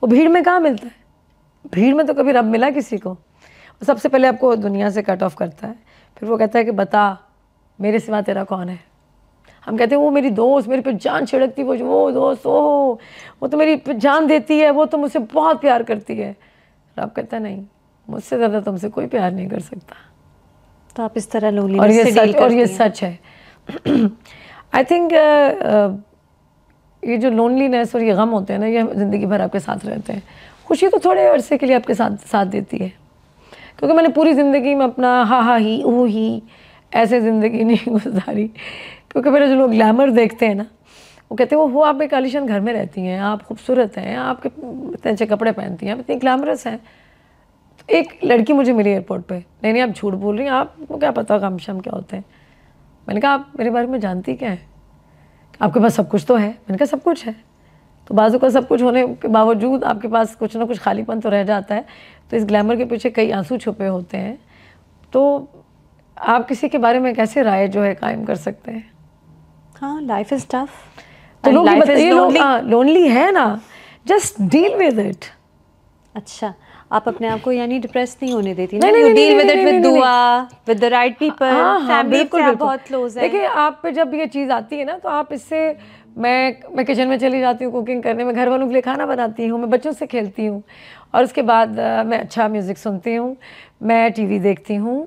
वो भीड़ में कहाँ मिलता है। भीड़ में तो कभी रब मिला किसी को। सबसे पहले आपको दुनिया से कट ऑफ करता है, फिर वो कहता है कि बता मेरे सिवा तेरा कौन है। हम कहते हैं वो मेरी दोस्त, मेरे पे जान छिड़कती, वो दोस्त, वो तो मेरी जान देती है, वो तो मुझसे बहुत प्यार करती है। रब कहता है नहीं, मुझसे ज़्यादा तुमसे कोई प्यार नहीं कर सकता। तो आप इस तरह लोनलीनेस से डील करती हैं। और ये सच है। आई थिंक ये जो लोनलीनेस और ये गम होते हैं ना, ये ज़िंदगी भर आपके साथ रहते हैं। खुशी तो थोड़े अरसे के लिए आपके साथ देती है, क्योंकि मैंने पूरी ज़िंदगी में अपना हा ही ऊ ही ऐसे ज़िंदगी नहीं गुजारी। क्योंकि मेरे जो लोग ग्लैमर देखते हैं ना, वो कहते हैं वो आप एक आलीशान घर में रहती हैं, आप खूबसूरत हैं, आपके इतने अच्छे कपड़े पहनती हैं, आप इतनी ग्लैमरस हैं। तो एक लड़की मुझे मिली एयरपोर्ट पे, नहीं आप झूठ बोल रही हैं, आपको क्या पता काम शाम क्या होते हैं। मैंने कहा आप मेरे बारे में जानती क्या है, आपके पास सब कुछ तो है। मैंने कहा सब कुछ है, तो बाजू का सब कुछ होने के बावजूद आपके पास कुछ ना कुछ खालीपन तो रह जाता है। तो इस ग्लैमर के पीछे कई आंसू छुपे होते हैं। तो आप किसी के बारे में कैसे राय जो है कायम कर सकते हैं। हाँ, लाइफ इज़ टफ। तो लोग ये लोग लोनली है ना, जस्ट डील विद इट। अच्छा, आप अपने आप को यानी डिप्रेस नहीं होने देती ना? You deal with it with दुआ, with the right people, family से आप बहुत क्लोज है। देखिए, आप पे जब ये चीज़ आती है ना, तो आप इससे मैं किचन में चली जाती हूँ कुकिंग करने में, घर वालों के लिए खाना बनाती हूँ, मैं बच्चों से खेलती हूँ, और उसके बाद मैं अच्छा म्यूज़िक सुनती हूँ, मैं टीवी देखती हूँ,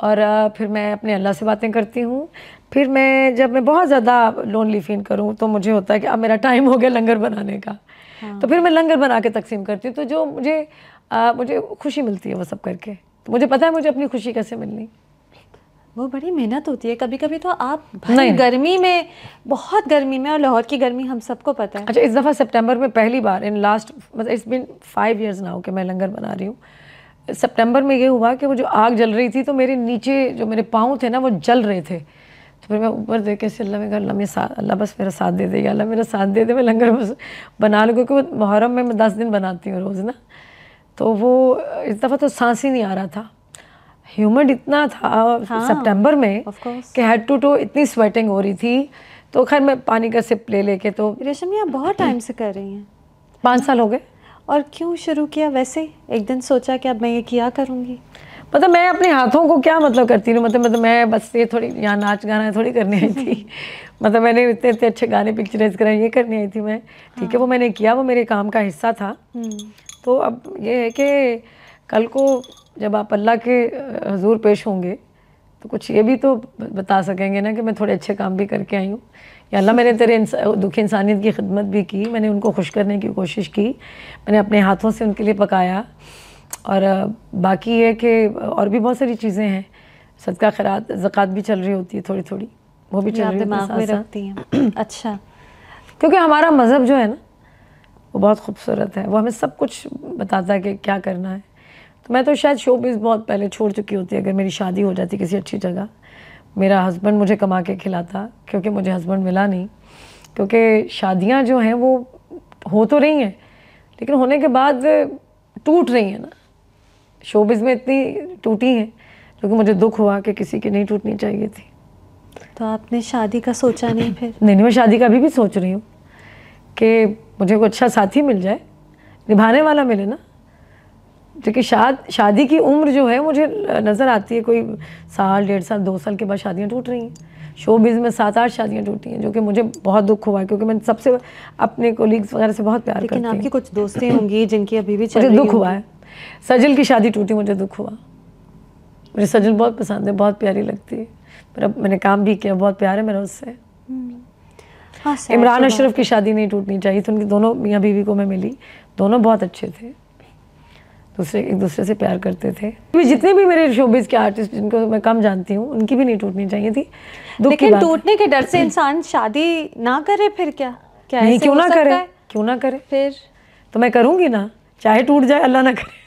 और फिर मैं अपने अल्लाह से बातें करती हूँ। फिर जब मैं बहुत ज़्यादा लोनली फील करूँ तो मुझे होता है कि अब मेरा टाइम हो गया लंगर बनाने का। तो फिर मैं लंगर बना के तकसीम करती हूँ। तो जो मुझे खुशी मिलती है वो सब करके, तो मुझे पता है मुझे अपनी खुशी कैसे मिलनी। वो बड़ी मेहनत होती है। कभी कभी तो आप भाई गर्मी में, बहुत गर्मी में, और लाहौर की गर्मी हम सबको पता है। अच्छा, इस दफ़ा सितंबर में पहली बार इन लास्ट, मतलब इट्स बिन 5 years नाउ कि मैं लंगर बना रही हूँ। सितंबर में ये हुआ कि वो जो आग जल रही थी, तो मेरे नीचे जो मेरे पाँव थे ना वो जल रहे थे। तो फिर मैं ऊपर देख के अल्लाह में अल्लाह बस मेरा साथ दे दे, या अल्लाह मेरा साथ दे दे, मैं लंगर बस बना लूँ, क्योंकि वो मुहर्रम में मैं 10 दिन बनाती हूँ रोज़ ना। तो वो इस दफ़ा तो सांस ही नहीं आ रहा था, ह्यूमिड इतना था सितंबर में कि हेड टू टो इतनी स्वेटिंग हो रही थी। तो खैर मैं पानी का सिप लेके, तो रेशम आप बहुत टाइम से कर रही हैं? 5 साल हो गए। और क्यों शुरू किया? वैसे एक दिन सोचा कि अब मैं ये किया करूँगी? मतलब मैं अपने हाथों को क्या मतलब करती हूँ, मतलब मैं बस ये थोड़ी यहाँ नाच गाना थोड़ी करनी आई थी। मतलब मैंने इतने इतने अच्छे गाने पिक्चराइज कराए, ये करनी आई थी मैं। ठीक है, वो मैंने किया, वो मेरे काम का हिस्सा था। तो अब ये है कि कल को जब आप अल्लाह के हुजूर पेश होंगे तो कुछ ये भी तो बता सकेंगे ना कि मैं थोड़े अच्छे काम भी करके आई हूँ, या अल्लाह मैंने तेरे दुखी इंसानियत की खिदमत भी की, मैंने उनको खुश करने की कोशिश की, मैंने अपने हाथों से उनके लिए पकाया। और बाकी ये कि और भी बहुत सारी चीज़ें हैं, सदका खैरात ज़कात भी चल रही होती है थोड़ी थोड़ी, वो भी चल रही होती है। अच्छा, क्योंकि हमारा मज़हब जो है ना वो बहुत खूबसूरत है, वो हमें सब कुछ बताता है कि क्या करना है। तो मैं तो शायद शोबिज़ बहुत पहले छोड़ चुकी होती अगर मेरी शादी हो जाती किसी अच्छी जगह। मेरा हस्बैंड मुझे कमा के खिलाता, क्योंकि मुझे हस्बैंड मिला नहीं। क्योंकि शादियाँ जो हैं वो हो तो रही हैं, लेकिन होने के बाद टूट रही हैं ना। शोबिज़ में इतनी टूटी हैं, क्योंकि मुझे दुख हुआ कि किसी की नहीं टूटनी चाहिए थी। तो आपने शादी का सोचा नहीं फिर? नहीं, मैं शादी का अभी भी सोच रही हूँ कि मुझे कोई अच्छा साथी मिल जाए, निभाने वाला मिले ना। क्योंकि शादी की उम्र जो है मुझे नज़र आती है कोई साल, 1.5 साल, 2 साल के बाद शादियाँ टूट रही हैं। शोबिज़ में 7-8 शादियाँ टूटी हैं, जो कि मुझे बहुत दुख हुआ है, क्योंकि मैं सबसे अपने कोलीग्स वगैरह से बहुत प्यार करती हूँ। लेकिन आपकी कुछ दोस्तें होंगी जिनकी अभी भी चल रही मुझे दुख हुआ है। सजल की शादी टूटी, मुझे दुख हुआ। मुझे सजल बहुत पसंद है, बहुत प्यारी लगती है। मैंने काम भी किया, बहुत प्यार है मेरा उससे। हाँ, इमरान अशरफ की शादी नहीं टूटनी चाहिए थी। उनकी दोनों मियाँ बीवी को मैं मिली, दोनों बहुत अच्छे थे, एक दूसरे से प्यार करते थे। जितने भी मेरे शोबिज़ के आर्टिस्ट जिनको मैं कम जानती हूँ, उनकी भी नहीं टूटनी चाहिए थी। लेकिन टूटने के डर से इंसान शादी ना करे फिर क्या? क्या नहीं, क्यों ना करे, क्यों ना करे? फिर तो मैं करूँगी ना, चाहे टूट जाए, अल्लाह ना करे।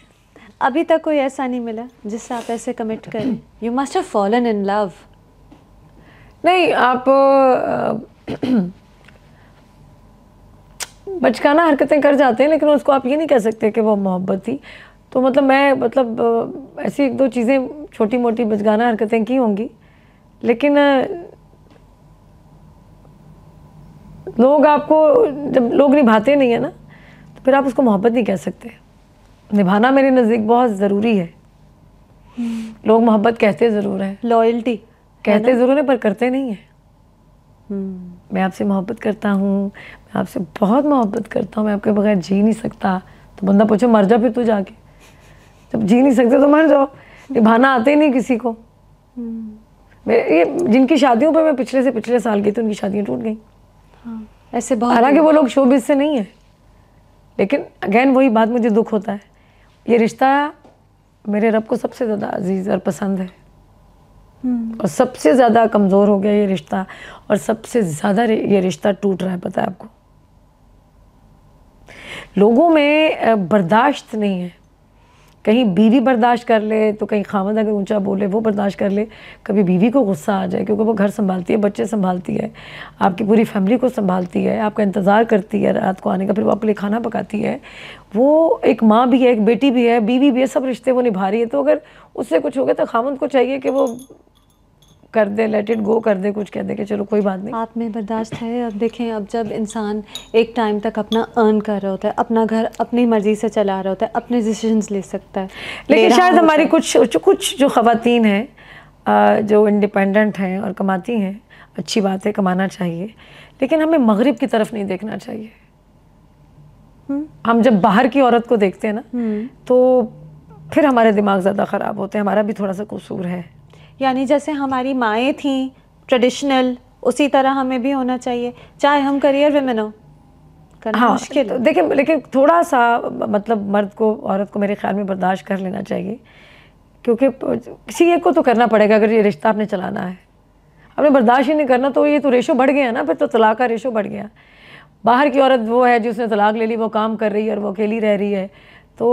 अभी तक कोई ऐसा नहीं मिला जिससे आप ऐसे कमिट करें? You must have fallen in love. नहीं, आप बचकाना हरकतें कर जाते हैं, लेकिन उसको आप ये नहीं कह सकते कि वो मोहब्बत थी। तो मतलब ऐसी 1-2 चीज़ें छोटी मोटी बचकाना हरकतें की होंगी, लेकिन लोग आपको, जब लोग निभाते नहीं है ना, तो फिर आप उसको मोहब्बत नहीं कह सकते। निभाना मेरे नज़दीक बहुत ज़रूरी है। लोग मोहब्बत कहते ज़रूर हैं, लॉयल्टी कहते ज़रूर है, पर करते नहीं है। मैं आपसे मोहब्बत करता हूँ, मैं आपसे बहुत मोहब्बत करता हूँ, मैं आपके बगैर जी नहीं सकता। तो बंदा पूछे मर जा फिर तू जाके। जब जी नहीं सकते तो मर जाओ। निभाना आते ही नहीं किसी को। ये जिनकी शादियों पर मैं पिछले साल गई थी, उनकी शादियाँ टूट गई। हाँ, ऐसे बहुत। हालांकि वो लोग शोबिज़ से नहीं है, लेकिन अगेन वही बात, मुझे दुख होता है। ये रिश्ता मेरे रब को सबसे ज़्यादा अजीज़ और पसंद है, और सबसे ज़्यादा कमज़ोर हो गया ये रिश्ता, और सबसे ज़्यादा ये रिश्ता टूट रहा है। पता है आपको, लोगों में बर्दाश्त नहीं है। कहीं बीवी बर्दाश्त कर ले तो कहीं खामद अगर ऊंचा बोले वो बर्दाश्त कर ले। कभी बीवी को गुस्सा आ जाए, क्योंकि वो घर संभालती है, बच्चे संभालती है, आपकी पूरी फैमिली को संभालती है, आपका इंतज़ार करती है रात को आने का, फिर वो आपके लिए खाना पकाती है। वो एक माँ भी है, एक बेटी भी है, बीवी भी है, सब रिश्ते वो निभा रही है। तो अगर उससे कुछ हो गया तो खामद को चाहिए कि वो कर दे, लेट इट गो कर दे, कुछ कह दे कि चलो कोई बात नहीं। आप में बर्दाश्त है। अब देखें, अब जब इंसान एक टाइम तक अपना अर्न कर रहा होता है, अपना घर अपनी मर्जी से चला रहा होता है, अपने डिसीजंस ले सकता है, लेकिन शायद हमारी कुछ जो ख़वातीन हैं जो इंडिपेंडेंट हैं और कमाती हैं, अच्छी बात है, कमाना चाहिए, लेकिन हमें मगरिब की तरफ नहीं देखना चाहिए। हम जब बाहर की औरत को देखते हैं ना, तो फिर हमारे दिमाग ज़्यादा ख़राब होते हैं। हमारा भी थोड़ा सा कसूर है। यानी जैसे हमारी माएँ थीं ट्रेडिशनल, उसी तरह हमें भी होना चाहिए, चाहे हम करियर विमेन हो। करना मुश्किल है। देखिए, लेकिन थोड़ा सा मतलब मर्द को, औरत को मेरे ख्याल में बर्दाश्त कर लेना चाहिए, क्योंकि किसी एक को तो करना पड़ेगा अगर ये रिश्ता आपने चलाना है। आपने बर्दाश्त ही नहीं करना तो ये तो रेशो बढ़ गया ना, फिर तो तलाक का रेशो बढ़ गया। बाहर की औरत वो है जिसने तलाक ले ली, वो काम कर रही है और वो अकेली रह रही है। तो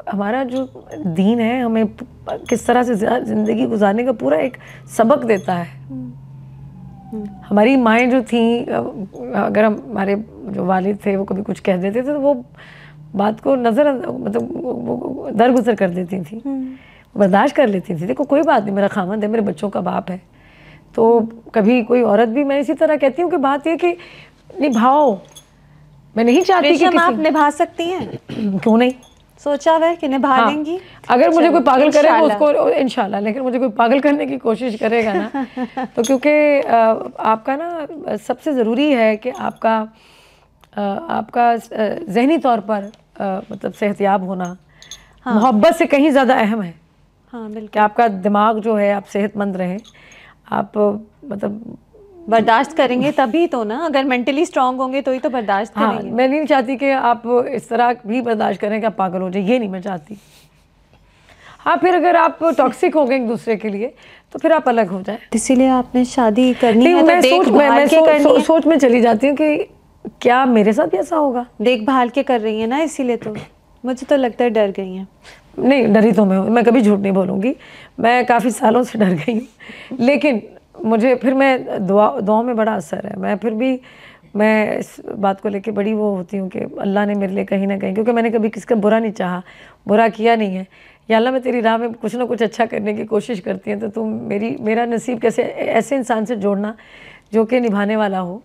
हमारा जो दीन है हमें किस तरह से ज़िंदगी गुजारने का पूरा एक सबक देता है। हमारी माएँ जो थीं, अगर हमारे जो वालिद थे वो कभी कुछ कह देते थे तो वो बात को मतलब दरगुजर कर देती थी, बर्दाश्त कर लेती थी। देखो कोई बात नहीं, मेरा खामद है, मेरे बच्चों का बाप है। तो कभी कोई औरत भी, मैं इसी तरह कहती हूँ कि बात ये कि निभाओ। मैं नहीं चाहती कि आप निभा सकती हैं। क्यों नहीं, सोचा हुआ है कि निभा लेंगी। अगर मुझे कोई पागल करेगा उसको इंशाल्लाह, लेकिन मुझे कोई पागल करने की कोशिश करेगा ना तो क्योंकि आपका ना सबसे ज़रूरी है कि आपका ज़हनी तौर पर मतलब सेहतयाब होना मोहब्बत से कहीं ज़्यादा अहम है। हाँ बिल्कुल, कि आपका दिमाग जो है आप सेहतमंद रहें, आप मतलब बर्दाश्त करेंगे तभी तो ना। अगर मेंटली स्ट्रांग होंगे तो ही तो बर्दाश्त करेंगे। मैं नहीं चाहती कि आप इस तरह भी बर्दाश्त करें कि आप पागल हो जाए, ये नहीं मैं चाहती। हाँ, फिर अगर आप टॉक्सिक हो गए एक दूसरे के लिए तो फिर आप अलग हो जाए। इसीलिए आपने शादी करनी है तो मैं सोच में चली जाती हूँ कि क्या मेरे साथ भी ऐसा होगा। देखभाल के कर रही है ना, इसीलिए तो मुझे तो लगता है डर गई हैं। नहीं, डरी तो मैं कभी झूठ नहीं बोलूँगी, मैं काफ़ी सालों से डर गई हूँ। लेकिन मुझे फिर मैं दुआओं में बड़ा असर है, मैं फिर भी मैं इस बात को लेके बड़ी वो होती हूँ कि अल्लाह ने मेरे लिए कहीं ना कहीं, क्योंकि मैंने कभी किसका बुरा नहीं चाहा, बुरा किया नहीं है, या अल्लाह मैं तेरी राह में कुछ ना कुछ अच्छा करने की कोशिश करती है, तो तुम मेरा नसीब कैसे ऐसे इंसान से जोड़ना जो कि निभाने वाला हो,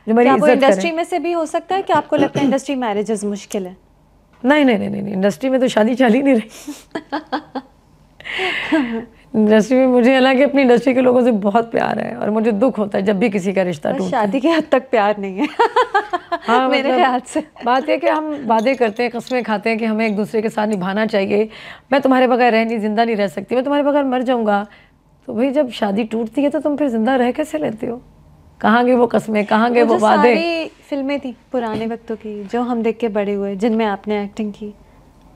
जो मेरी इज्जत करे। इंडस्ट्री में से भी हो सकता है कि आपको लगता है इंडस्ट्री मैरिजेस मुश्किल है? नहीं नहीं नहीं नहीं, इंडस्ट्री में तो शादी चल ही नहीं रही। इंडस्ट्री में मुझे हालांकि अपनी इंडस्ट्री के लोगों से बहुत प्यार है, और मुझे दुख होता है जब भी किसी का रिश्ता टूटता है। शादी के हद तक प्यार नहीं है। हाँ, मेरे ख्याल से बात है कि हम वादे करते हैं, कस्में खाते हैं कि हमें एक दूसरे के साथ निभाना चाहिए। मैं तुम्हारे बगैर जिंदा नहीं रह सकती, मैं तुम्हारे बगैर मर जाऊंगा। तो भाई जब शादी टूटती है तो तुम फिर जिंदा रह कैसे लेते हो? कहाँ गए वो कस्में, कहाँ गए वो वादे? सारी फिल्में थी पुराने वक्तों की जो हम देख के बड़े हुए, जिनमें आपने एक्टिंग की,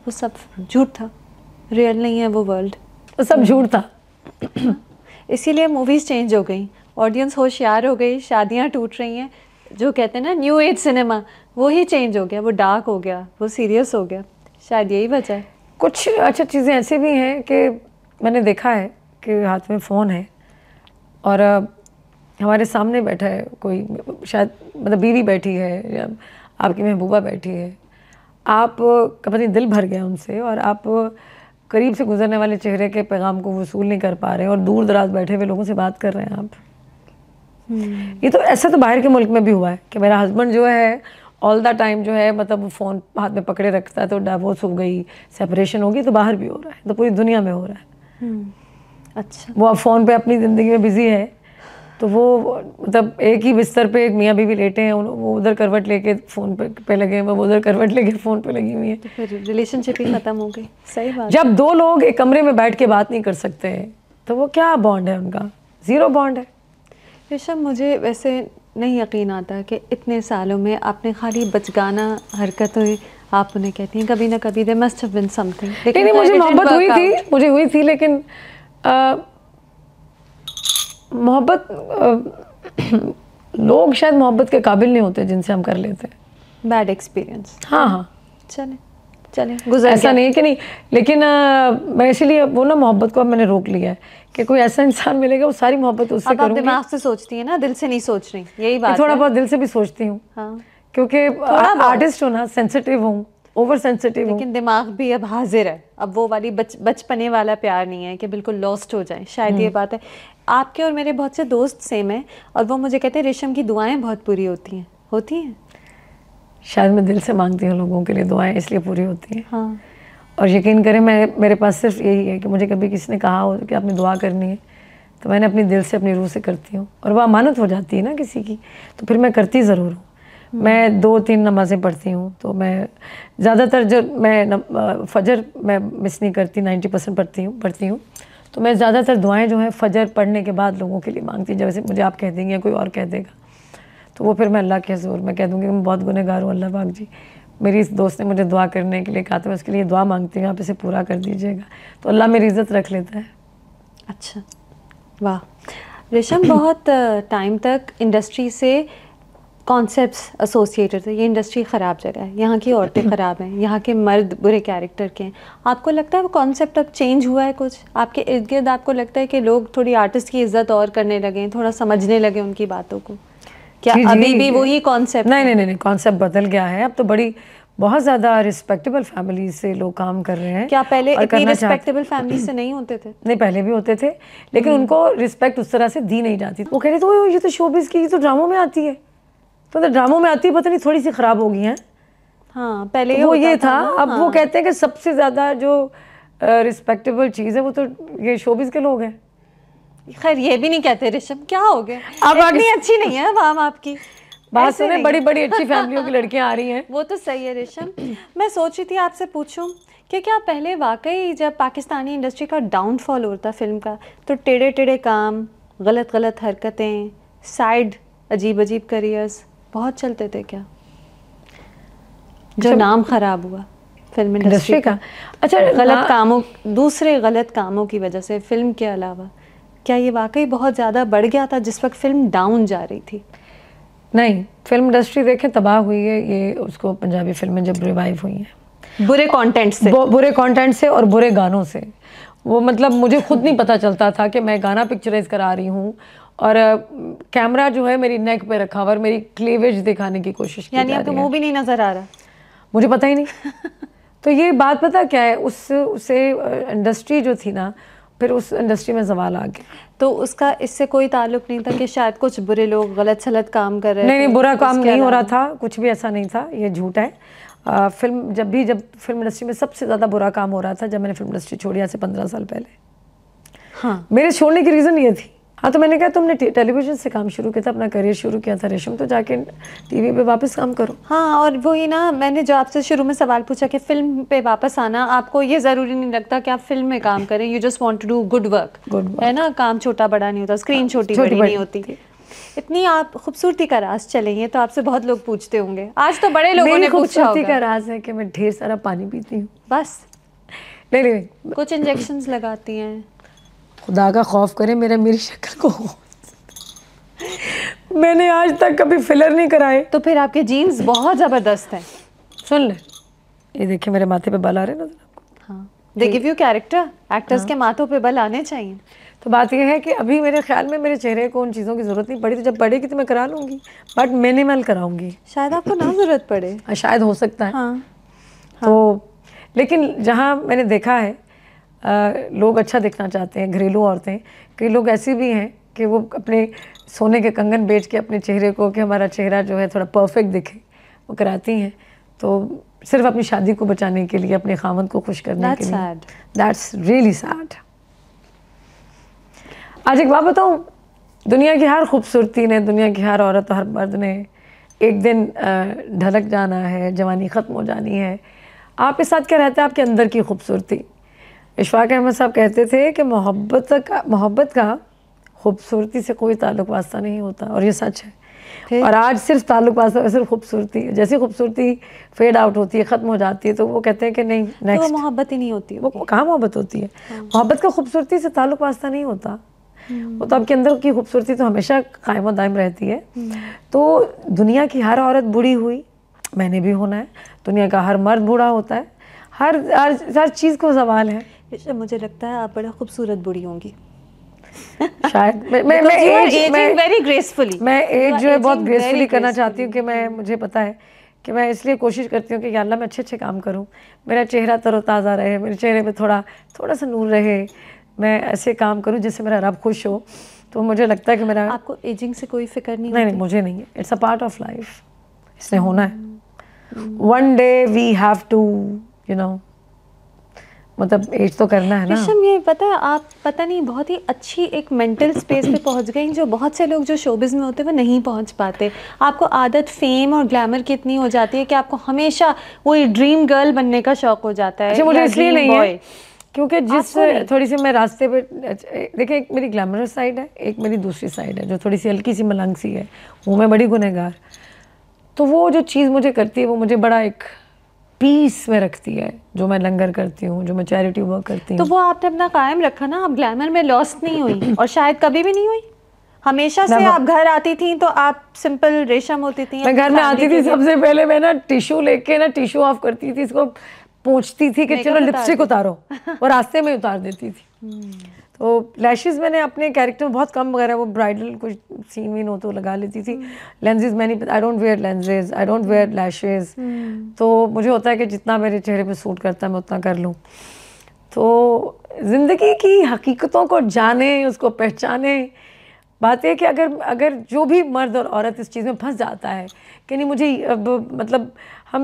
वो सब झूठ था, रियल नहीं है वो वर्ल्ड, वो सब झूठ था। इसीलिए मूवीज़ चेंज हो गई, ऑडियंस होशियार हो गई, शादियाँ टूट रही हैं, जो कहते हैं ना न्यू एज सिनेमा, वो ही चेंज हो गया, वो डार्क हो गया, वो सीरियस हो गया, शायद यही वजह है। कुछ अच्छा चीज़ें ऐसी भी हैं कि मैंने देखा है कि हाथ में फ़ोन है और हमारे सामने बैठा है कोई, शायद मतलब बीवी बैठी है या आपकी महबूबा बैठी है, आप का पता नहीं दिल भर गया उनसे, और आप करीब से गुजरने वाले चेहरे के पैगाम को वसूल नहीं कर पा रहे हैं और दूर दराज बैठे हुए लोगों से बात कर रहे हैं आप। ये तो ऐसा तो बाहर के मुल्क में भी हुआ है कि मेरा हस्बैंड जो है ऑल द टाइम जो है, मतलब वो फ़ोन हाथ में पकड़े रखता है, तो डिवोर्स हो गई, सेपरेशन होगी, तो बाहर भी हो रहा है, तो पूरी दुनिया में हो रहा है। अच्छा, वो अब फ़ोन पे अपनी ज़िंदगी में बिजी है, तो वो मतलब एक ही बिस्तर पे एक मियाँ बीवी लेटे हैं, वो उधर करवट लेके फ़ोन पे लगे हैं, वो उधर करवट लेके फ़ोन पे लगी हुई है, तो फिर रिलेशनशिप ही ख़त्म हो गई। सही बात। जब दो लोग एक कमरे में बैठ के बात नहीं कर सकते हैं तो वो क्या बॉन्ड है उनका? ज़ीरो बॉन्ड है। रेशम, मुझे वैसे नहीं यकीन आता कि इतने सालों में आपने खाली बचगाना हरकतें आप उन्हें कहती हैं, कभी ना कभी they must have been something. लेकिन नहीं, मुझे मोहब्बत हुई थी, लेकिन मोहब्बत लोग शायद मोहब्बत के काबिल नहीं होते जिनसे हम कर लेते हैं। Bad experience. हाँ हाँ, चले गुजर ऐसा नहीं कि नहीं, लेकिन मैं इसीलिए वो ना मोहब्बत को अब मैंने रोक लिया है कि कोई ऐसा इंसान मिलेगा वो सारी मोहब्बत उससे करूँगी। आप दिमाग से सोचती है ना, दिल से नहीं सोच रही, यही बात है। थोड़ा बहुत दिल से भी सोचती हूँ, हाँ, क्योंकि आर्टिस्ट हूँ ना, सेंसिटिव हूँ, ओवर सेंसिटिव हूँ। लेकिन दिमाग भी अब हाजिर है, अब वो वाली बचपने वाला प्यार नहीं है कि बिल्कुल लॉस्ट हो जाए, शायद ये बात है। आपके और मेरे बहुत से दोस्त सेम है, और वो मुझे कहते हैं रेशम की दुआएं बहुत पूरी होती हैं। शायद मैं दिल से मांगती हूँ लोगों के लिए दुआएं, इसलिए पूरी होती हैं। हाँ। और यकीन करें, मेरे पास सिर्फ यही है कि मुझे कभी किसी ने कहा हो कि आपने दुआ करनी है, तो मैंने अपनी दिल से अपनी रूह से करती हूँ, और वह अमानत हो जाती है ना किसी की, तो फिर मैं करती ज़रूर हूँ। मैं 2-3 नमाज़ें पढ़ती हूँ, तो मैं ज़्यादातर जो मैं फजर मैं मिस नहीं करती, 90% पढ़ती हूँ। तो मैं ज़्यादातर दुआएं जो हैं फजर पढ़ने के बाद लोगों के लिए मांगती हूँ। जैसे मुझे आप कह देंगे या कोई और कह देगा, तो वो फिर मैं अल्लाह के हुज़ूर मैं कह दूँगी मैं बहुत गुनहगार हूँ, अल्लाह पाक जी, मेरी इस दोस्त ने मुझे दुआ करने के लिए कहा था, मैं उसके लिए दुआ मांगती हूँ, आप इसे पूरा कर दीजिएगा, तो अल्लाह मेरी इज़्ज़त रख लेता है। अच्छा, वाह रेशम, बहुत टाइम तक इंडस्ट्री से कॉन्सेप्ट्स एसोसिएटेड थे, ये इंडस्ट्री ख़राब जगह है, यहाँ की औरतें ख़राब हैं, यहाँ के मर्द बुरे कैरेक्टर के हैं। आपको लगता है वो कॉन्सेप्ट अब चेंज हुआ है कुछ आपके इर्द गिर्द? आपको लगता है कि लोग थोड़ी आर्टिस्ट की इज्जत और करने लगे, थोड़ा समझने लगे उनकी बातों को? क्या अभी भी वही कॉन्सेप्ट? नहीं, कॉन्सेप्ट बदल गया है। अब तो बहुत ज़्यादा रिस्पेक्टेबल फैमिली से लोग काम कर रहे हैं। क्या पहले इतनी रिस्पेक्टेबल फैमिली से नहीं होते थे? नहीं, पहले भी होते थे, लेकिन उनको रिस्पेक्ट उस तरह से दी नहीं जाती। वो कह रहे थे ये तो शोबिज़ की, ये तो ड्रामों में आती है, तो ड्रामों में आती है, पता नहीं थोड़ी सी ख़राब हो गई हैं। हाँ, पहले तो वो ये था। अब वो कहते हैं कि सबसे ज़्यादा जो रिस्पेक्टेबल चीज़ है वो तो ये शोबिज़ के लोग हैं। खैर, ये भी नहीं कहते रेशम, क्या हो गया, अब इतनी अच्छी नहीं है वाम आपकी बात सुने, बड़ी अच्छी फैमिलियों की लड़कियां आ रही हैं। वो तो सही है रेशम। मैं सोच रही थी आपसे पूछूं कि क्या पहले वाकई जब पाकिस्तानी इंडस्ट्री का डाउनफॉल होता फिल्म का, तो टेढ़े काम, गलत हरकतें, साइड अजीब करियर्स बहुत चलते थे क्या, जो नाम खराब हुआ फिल्म इंडस्ट्री का? अच्छा, दूसरे गलत कामों की वजह से फिल्म के अलावा क्या ये वाकई बहुत ज़्यादा बढ़ गया था जिस वक्त फिल्म डाउन जा रही थी? नहीं, फिल्म इंडस्ट्री देखें तबाह हुई है, ये उसको पंजाबी फिल्में जब रिवाइव हुई हैं, बुरे कंटेंट से, बुरे कंटेंट से और बुरे गानों से। वो मतलब मुझे खुद नहीं पता चलता था कि मैं गाना पिक्चराइज करा रही हूँ और कैमरा जो है मेरी नेक पे रखा हुआ और मेरी क्लीवेज दिखाने की कोशिश की जा रही है। यानी आपको मुंह भी नहीं नजर आ रहा? मुझे पता ही नहीं। तो ये बात पता क्या है, उससे इंडस्ट्री जो थी ना, फिर उस इंडस्ट्री में सवाल आ गया। तो उसका इससे कोई ताल्लुक नहीं था कि शायद कुछ बुरे लोग गलत सलत काम कर रहे थे? नहीं, बुरा काम नहीं हो रहा था, कुछ भी ऐसा नहीं था, ये झूठ है। जब फिल्म इंडस्ट्री में सबसे ज़्यादा बुरा काम हो रहा था जब मैंने फिल्म इंडस्ट्री छोड़ी, आज से 15 साल पहले। हाँ, मेरे छोड़ने की रीज़न ये थी। हाँ, तो मैंने कहा तुमने टेलीविजन से काम शुरू किया था, अपना करियर शुरू किया था रेशम, तो जाके टीवी पे वापस काम करो। हाँ, और वही ना, मैंने जो आपसे शुरू में सवाल पूछा कि फिल्म पे वापस आना, आपको ये ज़रूरी नहीं लगता कि आप फिल्म में काम करें, you just want to do good work, है ना? काम छोटा बड़ा नहीं होता, स्क्रीन छोटी बड़ी नहीं होती। इतनी आप खूबसूरती का राज चले हैं तो आपसे बहुत लोग पूछते होंगे, आज तो बड़े लोगों ने पूछा होगा। का राज है कि मैं ढेर सारा पानी पीती हूँ बस। नहीं, कुछ इंजेक्शंस लगाती हैं? खुदा का खौफ करे मेरी शक्ल को मैंने आज तक कभी फिलर नहीं कराए। तो फिर आपके जीन्स बहुत ज़बरदस्त हैं। सुन ले, ये देखिए मेरे माथे पे बाल आ रहे हैं ना आपको। हाँ, they give you character. Actors के माथों पे बाल आने चाहिए। तो बात यह है कि अभी मेरे ख्याल में मेरे चेहरे को उन चीज़ों की ज़रूरत नहीं पड़ी, तो जब पड़ेगी तो मैं करा लूँगी, बट मिनिमल कराऊंगी। शायद आपको ना ज़रूरत पड़े। शायद हो सकता है। हाँ। तो लेकिन जहाँ मैंने देखा है लोग अच्छा दिखना चाहते हैं, घरेलू औरतें, कई लोग ऐसी भी हैं कि वो अपने सोने के कंगन बेच के अपने चेहरे को, कि हमारा चेहरा जो है थोड़ा परफेक्ट दिखे, वो कराती हैं। तो सिर्फ अपनी शादी को बचाने के लिए, अपने खामन को खुश करने के लिए। That's really sad. आज एक बात बताऊं, दुनिया की हर खूबसूरती ने, दुनिया की हर औरत, हर मर्द ने एक दिन ढलक जाना है, जवानी ख़त्म हो जानी है। आपके साथ क्या रहता है? आपके अंदर की खूबसूरती। इशफाक अहमद साहब कहते थे कि मोहब्बत का खूबसूरती से कोई ताल्लुक वास्ता नहीं होता, और ये सच है। और आज सिर्फ ताल्लुक वास्ता, सिर्फ खूबसूरती, जैसी खूबसूरती फेड आउट होती है, ख़त्म हो जाती है, तो वो कहते हैं कि नहीं, नेक्स्ट। तो मोहब्बत ही नहीं होती। वो कहाँ मोहब्बत होती है? मोहब्बत का खूबसूरती से ताल्लुक वास्ता नहीं होता। वो तो आपके अंदर की खूबसूरती तो हमेशा कायम और दायम रहती है। तो दुनिया की हर औरत बूढ़ी हुई, मैंने भी होना है। दुनिया का हर मर्द बूढ़ा होता है। हर चीज़ को सवाल है। मुझे लगता है आप बड़ा खूबसूरत बूढ़ी होंगी शायद। मैं वेरी ग्रेसफुली, मैं एज जो है बहुत ग्रेसफुली करना चाहती हूँ कि मुझे पता है कि मैं इसलिए कोशिश करती हूँ कि अल्लाह मैं अच्छे काम करूँ, मेरा चेहरा तरोताज़ा रहे, मेरे चेहरे पे थोड़ा सा नूर रहे, मैं ऐसे काम करूँ जिससे मेरा रब खुश हो। तो मुझे लगता है कि मेरा। आपको एजिंग से कोई फिक्र नहीं? नहीं, मुझे नहीं है। It's a part of life, इसने होना है। One day we have to मतलब एज तो करना है ना। रेशम, ये पता है, आप पता नहीं बहुत ही अच्छी एक मेंटल स्पेस पे पहुंच गई जो बहुत से लोग जो शोबिज़ में होते हैं वो नहीं पहुंच पाते। आपको आदत फेम और ग्लैमर की इतनी हो जाती है कि आपको हमेशा वही ड्रीम गर्ल बनने का शौक हो जाता है। अच्छा, मुझे इसलिए नहीं है क्योंकि जिस थोड़ी सी मैं रास्ते पे, देखिए, एक मेरी ग्लैमरस साइड है, एक मेरी दूसरी साइड है जो थोड़ी सी हल्की सी मलंग सी है, वो मैं बड़ी गुनहगार। तो वो जो चीज़ मुझे करती है वो मुझे बड़ा एक पीस में रखती है, जो मैं लंगर करती हूँ, जो मैं चैरिटी वर्क करती हूँ। तो वो आपने अपना कायम रखा ना, आप ग्लैमर में लॉस्ट नहीं हुई और शायद कभी भी नहीं हुई। हमेशा से आप घर आती थी तो आप सिंपल रेशम होती थी। मैं घर में आती थी, सबसे पहले मैं ना टिश्यू लेके ना टिश्यू ऑफ करती थी, इसको पूछती थी कि चलो लिपस्टिक उतारो, और रास्ते में उतार देती थी। तो लैशेस मैंने अपने कैरेक्टर में बहुत कम वगैरह, वो ब्राइडल कुछ सीन वीन हो तो लगा लेती थी। लेंसेज मैंने, I don't wear lenses, I don't wear lashes. तो मुझे होता है कि जितना मेरे चेहरे पे सूट करता है मैं उतना कर लूँ। तो ज़िंदगी की हकीकतों को जाने, उसको पहचाने। बात है कि अगर जो भी मर्द और औरत इस चीज़ में फंस जाता है कि नहीं मुझे मतलब हम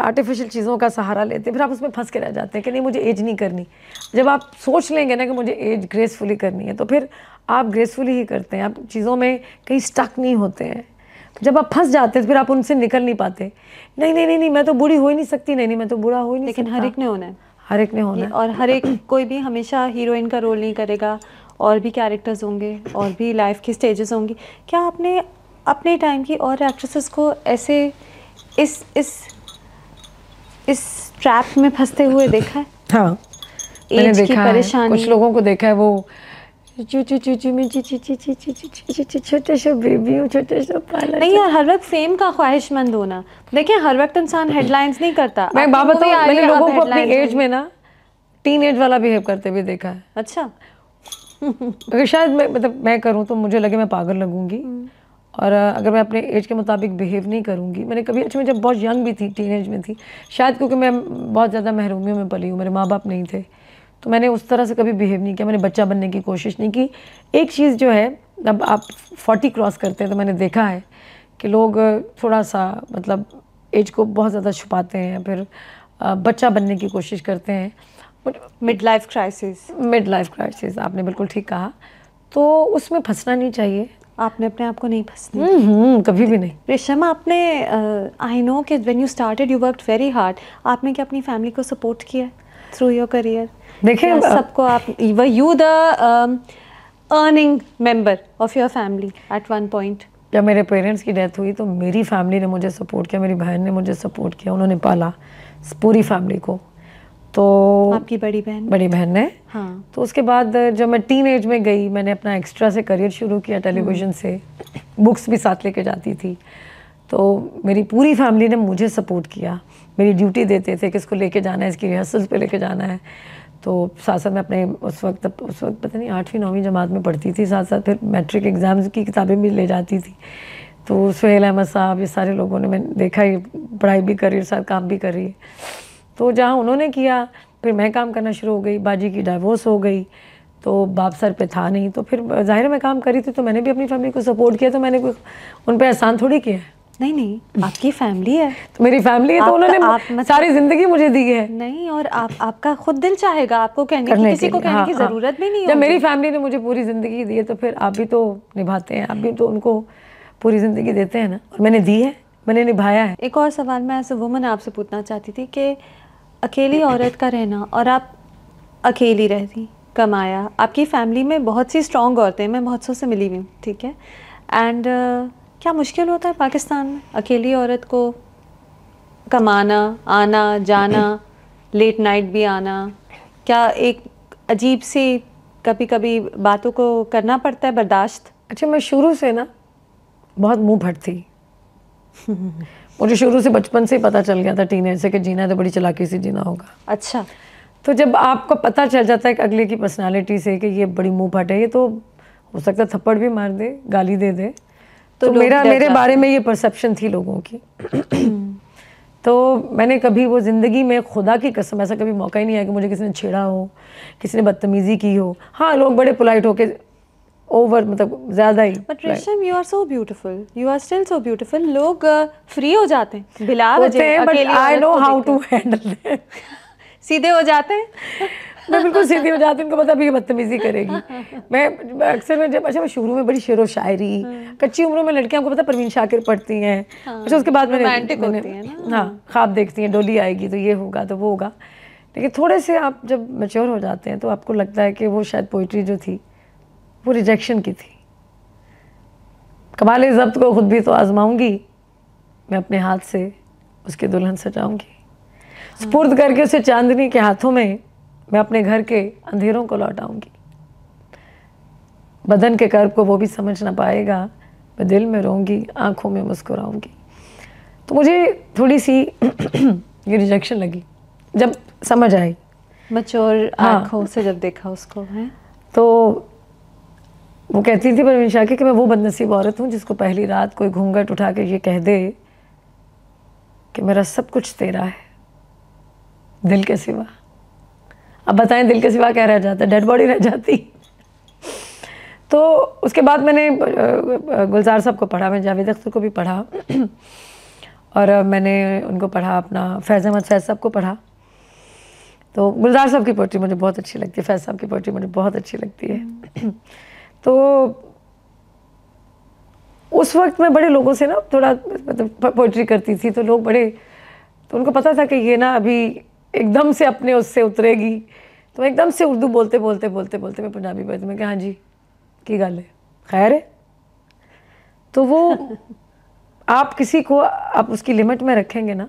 आर्टिफिशियल चीज़ों का सहारा लेते हैं, फिर आप उसमें फंस के रह जाते हैं कि नहीं मुझे एज नहीं करनी। जब आप सोच लेंगे ना कि मुझे एज ग्रेसफुली करनी है, तो फिर आप ग्रेसफुली ही करते हैं, आप चीज़ों में कहीं स्टक नहीं होते हैं। जब आप फंस जाते हैं फिर आप उनसे निकल नहीं पाते। नहीं, मैं तो बूढ़ी हो ही नहीं सकती, नहीं मैं तो बूढ़ा हो ही नहीं सकता। लेकिन हर एक ने होना है, हर एक ने होना है। और हर एक कोई भी हमेशा हीरोइन का रोल नहीं करेगा, और भी कैरेक्टर्स होंगे, और भी लाइफ की स्टेजेस होंगी। क्या आपने अपने टाइम की और एक्ट्रेसेस को ऐसे इस ट्रैप में फंसते हुए देखा है? हाँ, मैंने देखा है, कुछ लोगों को देखा है, वो चू चू चू चू में ची ची ची ची ची ची ची ची ची छोटे से बेबी हूँ, छोटे से पाला। नहीं यार, हर वक्त फेम का ख्वाहिशमंद होना, देखिए हर वक्त इंसान हेडलाइंस नहीं करता। मैं बात बताऊँ, मैंने लोगों को अपनी headlines एज में ना टीन एज वाला बिहेव करते हुए देखा है। अच्छा। अगर शायद मैं करूँ तो मुझे लगे मैं पागल लगूंगी, और अगर मैं अपने एज के मुताबिक बिहेव नहीं करूँगी। मैंने कभी, अच्छा मैं जब बहुत यंग भी थी, टीन एज में थी, शायद क्योंकि मैं बहुत ज़्यादा महरूमियों में पली हूँ, मेरे माँ बाप नहीं थे, तो मैंने उस तरह से कभी बिहेव नहीं किया, मैंने बच्चा बनने की कोशिश नहीं की। एक चीज़ जो है, जब आप 40 क्रॉस करते हैं तो मैंने देखा है कि लोग थोड़ा सा मतलब एज को बहुत ज़्यादा छुपाते हैं, फिर बच्चा बनने की कोशिश करते हैं। मिड लाइफ क्राइसिस, आपने बिल्कुल ठीक कहा। तो उसमें फंसना नहीं चाहिए। आपने अपने आप को नहीं फंसना, कभी भी नहीं। रेशम, आपने आई नो कि when you started you worked very hard, आपने क्या अपनी फैमिली को सपोर्ट किया थ्रू योर करियर? देखिए सबको आप, were you the earning member of your family at one point? जब मेरे पेरेंट्स की डेथ हुई तो मेरी फैमिली ने मुझे सपोर्ट किया, मेरी बहन ने मुझे सपोर्ट किया, उन्होंने पाला पूरी फैमिली को। तो आपकी बड़ी बहन ने, हाँ। तो उसके बाद जब मैं टीन एज में गई, मैंने अपना एक्स्ट्रा से करियर शुरू किया टेलीविज़न से, बुक्स भी साथ लेके जाती थी। तो मेरी पूरी फैमिली ने मुझे सपोर्ट किया, मेरी ड्यूटी देते थे कि इसको लेके जाना है, इसकी रिहर्सल्स पे लेके जाना है। तो साथ साथ मैं अपने उस वक्त पता नहीं 8वीं 9वीं जमात में पढ़ती थी, साथ साथ फिर मैट्रिक एग्ज़ाम्स की किताबें भी ले जाती थी। तो सुहेल अहमद साहब, ये सारे लोगों ने, मैंने देखा ही पढ़ाई भी कर रही है, साथ काम भी कर रही है। तो जहाँ उन्होंने किया, फिर मैं काम करना शुरू हो गई। बाजी की डाइवोर्स हो गई तो बाप सर पे था नहीं, तो फिर ज़ाहिर मैं काम करी थी, तो मैंने भी अपनी फैमिली को सपोर्ट किया। तो मैंने कोई उन पे एहसान थोड़ी किया है। नहीं, आपकी फैमिली है, तो मेरी फैमिली है, तो उन्होंने सारी ज़िंदगी मुझे दी है। नहीं, और आपका खुद दिल चाहेगा आपको कहने की, किसी को कहने की ज़रूरत भी नहीं। जब मेरी फैमिली ने मुझे पूरी ज़िंदगी दी है तो फिर आप भी तो निभाते हैं, आप भी तो उनको पूरी ज़िंदगी देते हैं ना, और मैंने दी है, मैंने निभाया है। एक और सवाल मैं एज अ वुमन आपसे पूछना चाहती थी कि अकेली औरत का रहना, और आप अकेली रहती, कमाया, आपकी फैमिली में बहुत सी स्ट्रॉन्ग औरतें, मैं बहुत सौ से मिली हुई हूँ, ठीक है, एंड क्या मुश्किल होता है पाकिस्तान में अकेली औरत को कमाना, आना जाना, लेट नाइट भी आना? क्या एक अजीब सी कभी कभी बातों को करना पड़ता है बर्दाश्त? अच्छा, मैं शुरू से ना बहुत मुँह फट थी। मुझे शुरू से बचपन से ही पता चल गया था टीनेज से कि जीना है तो बड़ी चालाकी से जीना होगा। अच्छा। तो जब आपको पता चल जाता है कि अगले की पर्सनालिटी से कि ये बड़ी मुंह फट है, ये तो हो सकता है थप्पड़ भी मार दे, गाली दे दे, तो मेरे बारे में ये परसेप्शन थी लोगों की। तो मैंने कभी वो ज़िंदगी में खुदा की कसम ऐसा कभी मौका ही नहीं आया कि मुझे किसी ने छेड़ा हो, किसी ने बदतमीज़ी की हो। हाँ, लोग बड़े पोलाइट होके ओवर, मतलब ज़्यादा ही। But Resham, you are so beautiful, you are still so beautiful. लोग फ्री हो जाते हैं बिला वजह, but I know how to handle them. सीधे हो जाते हैं। मैं बिल्कुल सीधी हो जाती हूँ, उनको पता भी ये बदतमीजी करेगी। मैं अक्सर मैं जब, अच्छा मैं शुरू में बड़ी शेर व शायरी, कच्ची उम्रों में लड़कियां, आपको पता परवीन शाकिर पढ़ती हैं। अच्छा, उसके बाद मैंने हाँ ख्वाब देखती हैं, डोली आएगी तो ये होगा तो वो होगा। लेकिन थोड़े से आप जब मैच्योर हो जाते हैं तो आपको लगता है कि वो शायद पोइट्री जो थी वो रिजेक्शन की थी। कमाल ज़ब्त को खुद भी तो आजमाऊंगी, मैं अपने हाथ से उसकी दुल्हन सजाऊंगी, स्पुर्द करके उसे चांदनी के हाथों में मैं अपने घर के अंधेरों को लौटाऊंगी। बदन के कर्ब को वो भी समझ ना पाएगा, मैं दिल में रोऊंगी, आंखों में मुस्कुराऊंगी। तो मुझे थोड़ी सी ये रिजेक्शन लगी जब समझ आई, मैच्योर आंखों से जब देखा उसको है। तो वो कहती थी परवीन शाकिर कि मैं वो बदनसीब औरत हूँ जिसको पहली रात कोई घूंघट उठा के ये कह दे कि मेरा सब कुछ तेरा है, दिल के सिवा। अब बताएं, दिल के सिवा क्या रह जाता है? डेड बॉडी रह जाती। तो उसके बाद मैंने गुलजार साहब को पढ़ा, मैं जावेद अख्तर को भी पढ़ा, और मैंने उनको पढ़ा, अपना फैज़ अहमद फैज़ साहब को पढ़ा। तो गुलजार साहब की पोइट्री मुझे बहुत अच्छी लगती है, फैज़ साहब की पोइट्री मुझे बहुत अच्छी लगती है। तो उस वक्त मैं बड़े लोगों से ना थोड़ा मतलब पोइट्री करती थी, तो लोग बड़े, तो उनको पता था कि ये ना अभी एकदम से अपने उससे उतरेगी। तो एकदम से उर्दू बोलते बोलते मैं पंजाबी बोलती, मैं कहा हाँ जी की गल है, खैर है। तो वो आप किसी को आप उसकी लिमिट में रखेंगे ना,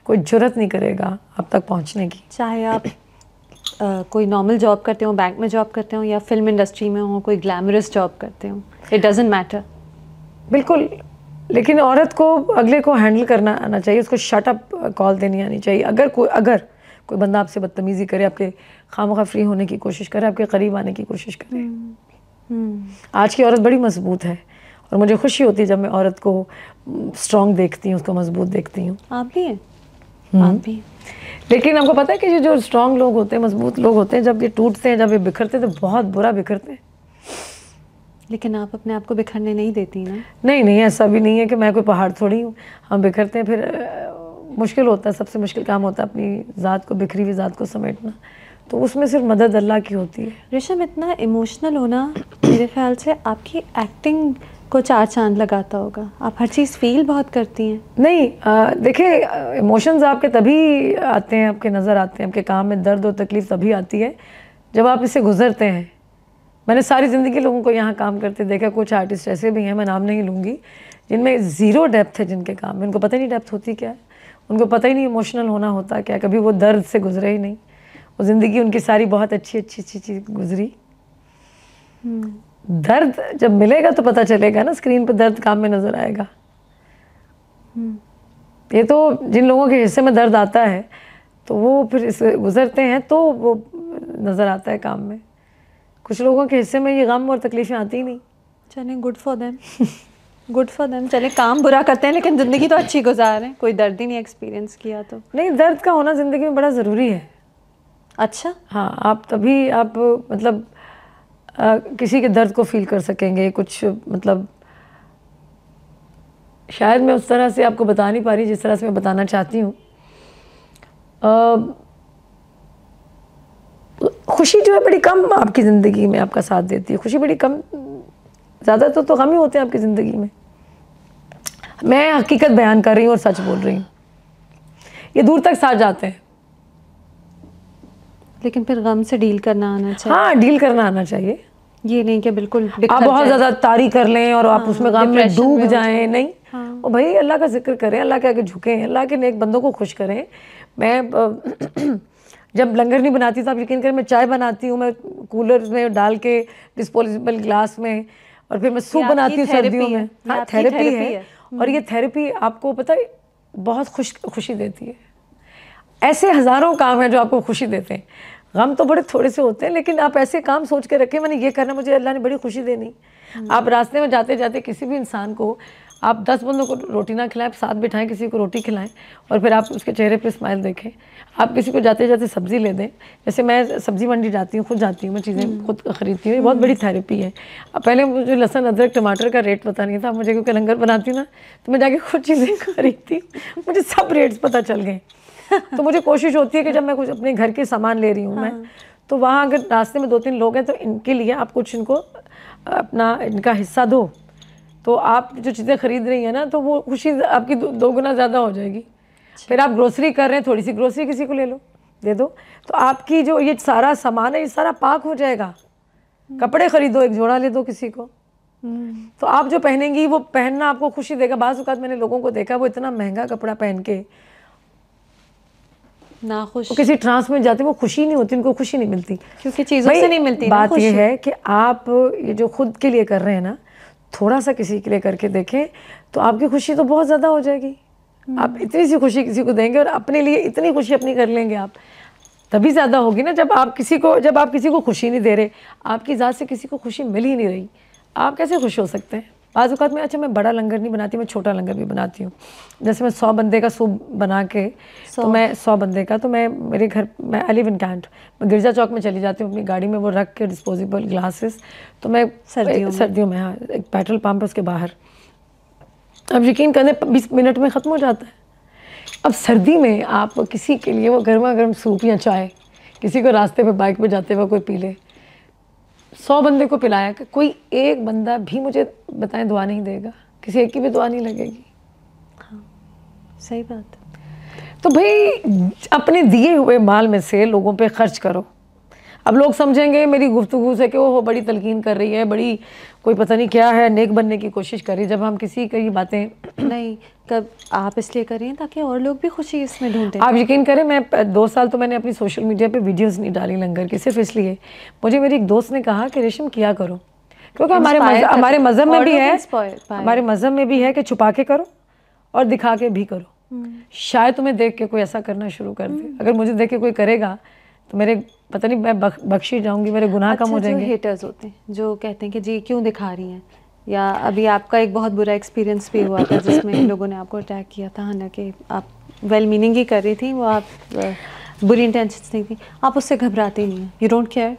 कोई जुर्रत नहीं करेगा आप तक पहुंचने की। चाहे आप कोई नॉर्मल जॉब करते हो, बैंक में जॉब करते हो या फिल्म इंडस्ट्री में हो, कोई ग्लैमरस जॉब करते हो, इट डजेंट मैटर। बिल्कुल, लेकिन औरत को अगले को हैंडल करना आना चाहिए, उसको शट अप कॉल देनी आनी चाहिए। अगर कोई बंदा आपसे बदतमीज़ी करे, आपके खामखा फ्री होने की कोशिश करे, आपके करीब आने की कोशिश करे। आज की औरत बड़ी मजबूत है और मुझे खुशी होती है जब मैं औरत को स्ट्रॉन्ग देखती हूँ, उसको मजबूत देखती हूँ। आप भी हैं, आप भी। लेकिन आपको पता है कि जो स्ट्रॉन्ग लोग होते हैं, मजबूत लोग होते हैं, जब ये टूटते हैं, जब ये बिखरते हैं तो बहुत बुरा बिखरते हैं। लेकिन आप अपने आप को बिखरने नहीं देती ना? नहीं नहीं, ऐसा भी नहीं है कि मैं कोई पहाड़ थोड़ी हूँ। हम बिखरते हैं, फिर मुश्किल होता है, सबसे मुश्किल काम होता है अपनी ज़ात को, बिखरी हुई ज़ात को समेटना। तो उसमें सिर्फ मदद अल्लाह की होती है। रेशम, इतना इमोशनल होना मेरे ख्याल से आपकी एक्टिंग को 4 चांद लगाता होगा। आप हर चीज़ फील बहुत करती हैं। नहीं, देखिए, इमोशंस आपके तभी आते हैं, आपके नज़र आते हैं। आपके काम में दर्द और तकलीफ़ तभी आती है जब आप इससे गुजरते हैं। मैंने सारी ज़िंदगी लोगों को यहाँ काम करते देखा। कुछ आर्टिस्ट ऐसे भी हैं, मैं नाम नहीं लूँगी, जिनमें ज़ीरो डेप्थ है जिनके काम में। उनको पता ही नहीं डेप्थ होती क्या है, उनको पता ही नहीं इमोशनल होना होता क्या। कभी वो दर्द से गुजरे ही नहीं। वो ज़िंदगी उनकी सारी बहुत अच्छी चीज़ गुजरी। दर्द जब मिलेगा तो पता चलेगा ना, स्क्रीन पे दर्द काम में नज़र आएगा। ये तो जिन लोगों के हिस्से में दर्द आता है तो वो फिर इससे गुजरते हैं तो वो नज़र आता है काम में। कुछ लोगों के हिस्से में ये गम और तकलीफ़ें आती ही नहीं। चलें, good for them, good for them. चले, काम बुरा करते हैं लेकिन ज़िंदगी तो अच्छी गुजारें। कोई दर्द ही नहीं एक्सपीरियंस किया तो। नहीं, दर्द का होना ज़िंदगी में बड़ा ज़रूरी है। अच्छा, हाँ, आप तभी आप मतलब किसी के दर्द को फील कर सकेंगे। कुछ मतलब शायद मैं उस तरह से आपको बता नहीं पा रही जिस तरह से मैं बताना चाहती हूँ। खुशी जो है बड़ी कम आपकी ज़िंदगी में आपका साथ देती है। खुशी बड़ी कम, ज़्यादा तो गम ही होते हैं आपकी ज़िंदगी में। मैं हकीकत बयान कर रही हूँ और सच बोल रही हूँ। ये दूर तक साथ जाते हैं। लेकिन फिर गम से डील करना आना चाहिए। हाँ, डील करना आना चाहिए। ये नहीं कि बिल्कुल आप बहुत ज़्यादा तारी कर लें और आप उसमें गम में डूब जाएं। नहीं, और भाई अल्लाह का जिक्र करें, अल्लाह के आगे झुकें, अल्लाह के नेक बंदों को खुश करें। मैं जब लंगर नहीं बनाती तो आप यकीन करें, मैं चाय बनाती हूँ, मैं कूलर में डाल के डिस्पोजेबल ग्लास में, और फिर मैं सूप बनाती हूँ सर्दियों में। हाँ, थेरेपी है। और ये थेरेपी आपको पता है बहुत खुशी देती है। ऐसे हज़ारों काम हैं जो आपको खुशी देते हैं। गम तो बड़े थोड़े से होते हैं, लेकिन आप ऐसे काम सोच के रखें, मैंने ये करना, मुझे अल्लाह ने बड़ी खुशी देनी। आप रास्ते में जाते जाते किसी भी इंसान को आप 10 बंदों को रोटी ना खिलाएं, साथ बिठाएं, किसी को रोटी खिलाएं और फिर आप उसके चेहरे पे स्माइल देखें। आप किसी को जाते जाते सब्ज़ी ले दें। जैसे मैं सब्ज़ी मंडी जाती हूँ, खुद जाती हूँ, मैं चीज़ें खुद खरीदती हूँ। ये बहुत बड़ी थेरेपी है। अब पहले मुझे लहसुन, अदरक, टमाटर का रेट पता नहीं था मुझे, क्योंकि लंगर बनाती ना तो मैं जाके खुद चीज़ें खरीदती हूँ। मुझे सब रेट्स पता चल गए। तो मुझे कोशिश होती है कि जब मैं कुछ अपने घर के सामान ले रही हूँ मैं, तो वहाँ अगर रास्ते में 2-3 लोग हैं तो इनके लिए आप कुछ इनको अपना इनका हिस्सा दो, तो आप जो चीज़ें खरीद रही हैं ना तो वो खुशी आपकी 2 गुना ज़्यादा हो जाएगी। फिर आप ग्रोसरी कर रहे हैं, थोड़ी सी ग्रोसरी किसी को ले लो, दे दो, तो आपकी जो ये सारा सामान है ये सारा पाक हो जाएगा। कपड़े खरीदो, एक जोड़ा ले दो किसी को, तो आप जो पहनेंगी वो पहनना आपको खुशी देगा। बाज़ औक़ात मैंने लोगों को देखा वो इतना महंगा कपड़ा पहन के नाखुश, वो किसी ट्रांस में जाते, वो खुशी नहीं होती, उनको खुशी नहीं मिलती, क्योंकि चीज़ों से नहीं मिलती। बात ये है कि आप ये जो खुद के लिए कर रहे हैं ना, थोड़ा सा किसी के लिए करके देखें तो आपकी खुशी तो बहुत ज़्यादा हो जाएगी। आप इतनी सी खुशी किसी को देंगे और अपने लिए इतनी खुशी अपनी कर लेंगे आप, तभी ज़्यादा होगी ना। जब आप किसी को खुशी नहीं दे रहे, आपकी ज़ात से किसी को खुशी मिल ही नहीं रही, आप कैसे खुश हो सकते हैं? बाज़ औक़ात में, अच्छा मैं बड़ा लंगर नहीं बनाती, मैं छोटा लंगर भी बनाती हूँ। जैसे मैं 100 बंदे का सूप बना के, तो मैं 100 बंदे का, तो मैं मेरे घर, मैं आई लिव इन कैंट, मैं गिरजा चौक में चली जाती हूँ अपनी गाड़ी में वो रख के डिस्पोजेबल ग्लासेस, तो मैं सर्दियों में, हाँ, एक पेट्रोल पंप है उसके बाहर, अब यकीन करें 20 मिनट में ख़त्म हो जाता है। अब सर्दी में आप किसी के लिए वो गर्मा गर्म सूप या चाय किसी को रास्ते पे बाइक पे जाते हुए कोई पी ले, 100 बंदे को पिलाया, कोई एक बंदा भी मुझे बताएं दुआ नहीं देगा, किसी एक की भी दुआ नहीं लगेगी। हाँ, सही बात है। तो भाई अपने दिए हुए माल में से लोगों पे खर्च करो, अब लोग समझेंगे मेरी गुफ्तगू से कि वो बड़ी तलकीन कर रही है, बड़ी कोई पता नहीं क्या है, नेक बनने की कोशिश कर रही है। जब हम किसी की बातें नहीं, कब आप इसलिए करें ताकि और लोग भी खुशी इसमें ढूंढें। आप यकीन करें, मैं 2 साल तो मैंने अपनी सोशल मीडिया पे वीडियोस नहीं डाली लंगर की, सिर्फ इसलिए मुझे मेरी एक दोस्त ने कहा कि रेशम किया करो, क्योंकि हमारे मज़हब में भी है, हमारे मज़हब में भी है कि छुपा के करो और दिखा के भी करो। शायद तुम्हें देख के कोई ऐसा करना शुरू कर दे। अगर मुझे देख के कोई करेगा तो मेरे पता नहीं मैं बख्शी जाऊंगी, मेरे गुनाह कम हो जाएंगे। जो हेटर्स होते हैं जो कहते हैं कि जी क्यों दिखा रही हैं, या अभी आपका एक बहुत बुरा एक्सपीरियंस भी हुआ था जिसमें लोगों ने आपको अटैक किया था, हालांकि आप वेल मीनिंग ही कर रही थी, वो आप बुरी इंटेंशंस नहीं थी, आप उससे घबराते नहीं हैं, यू डोंट केयर।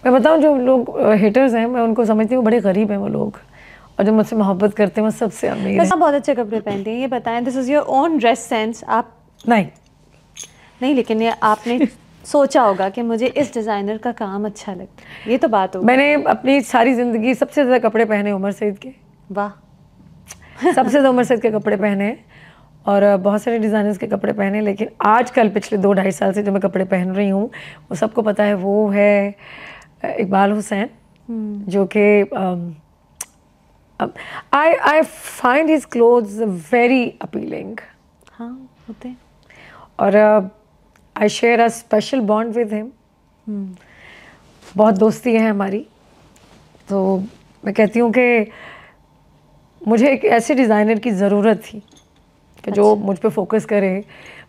मैं बताऊं, जो लोग हेटर्स हैं मैं उनको समझती हूँ बड़े गरीब हैं वो लोग, और जो मुझसे मोहब्बत करते हैं वो सबसे अमीर हैं। आप बहुत अच्छे कपड़े पहनते हैं, ये बताएं, this is your own dress sense. आप नहीं, लेकिन ये आपने सोचा होगा कि मुझे इस डिज़ाइनर का काम अच्छा लगता है, ये तो बात होगी। मैंने अपनी सारी ज़िंदगी सबसे ज़्यादा कपड़े पहने उमर सईद के। वाह। सबसे ज़्यादा उमर सईद के कपड़े पहने हैं, और बहुत सारे डिज़ाइनर्स के कपड़े पहने, लेकिन आजकल पिछले 2-2.5 साल से जो मैं कपड़े पहन रही हूँ वो सबको पता है, वो है इकबाल हुसैन, जो कि I find his clothes very appealing. हाँ, होते हैं। और I share a special bond with him. बहुत दोस्ती है हमारी। तो मैं कहती हूँ कि मुझे एक ऐसे डिज़ाइनर की ज़रूरत थी कि जो मुझ पे फोकस करे।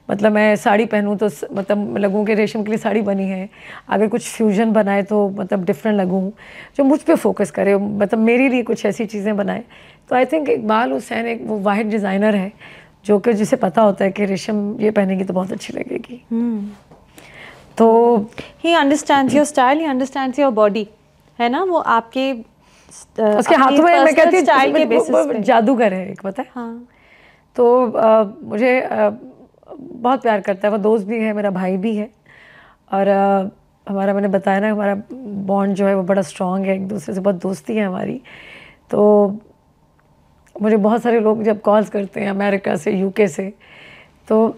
मतलब मैं साड़ी पहनूँ तो मतलब लगूँ कि रेशम के लिए साड़ी बनी है, अगर कुछ फ्यूजन बनाए तो मतलब डिफरेंट लगूँ, जो मुझ पे फोकस करे, मतलब मेरे लिए कुछ ऐसी चीज़ें बनाए। तो आई थिंक इकबाल हुसैन एक वो वाहिद डिज़ाइनर है जो कि जिसे पता होता है कि रेशम ये पहनेगी तो बहुत अच्छी लगेगी। तो he understands your style, he understands your body, है ना, वो आपके उसके हाथों में मैं कहती हूँ जादूगर है एक, पता है। हाँ। तो मुझे बहुत प्यार करता है, वो दोस्त भी है, मेरा भाई भी है, और हमारा, मैंने बताया ना, हमारा बॉन्ड जो है वो बड़ा स्ट्रॉन्ग है, एक दूसरे से बहुत दोस्ती है हमारी। तो मुझे बहुत सारे लोग जब कॉल्स करते हैं अमेरिका से, यूके से, तो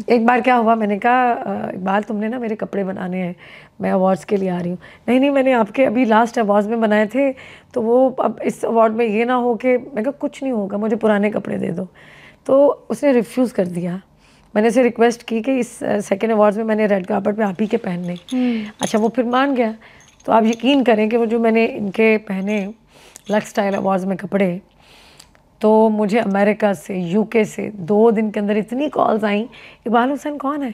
एक बार क्या हुआ, मैंने कहा इकबाल तुमने ना मेरे कपड़े बनाने हैं, मैं अवार्ड्स के लिए आ रही हूँ। नहीं मैंने आपके अभी लास्ट अवार्ड्स में बनाए थे, तो वो अब इस अवार्ड में ये ना हो कि, मैं कहा कुछ नहीं होगा, मुझे पुराने कपड़े दे दो। तो उसने रिफ्यूज़ कर दिया। मैंने उसे रिक्वेस्ट की कि इस सेकेंड अवार्ड्स में मैंने रेड कार्पेट पे आप ही के पहनने। अच्छा, वो फिर मान गया। तो आप यकीन करें कि वो जो मैंने इनके पहने लक्स स्टाइल अवार्ड्स में कपड़े, तो मुझे अमेरिका से, यूके से 2 दिन के अंदर इतनी कॉल्स आई, इकबाल हुसैन कौन है,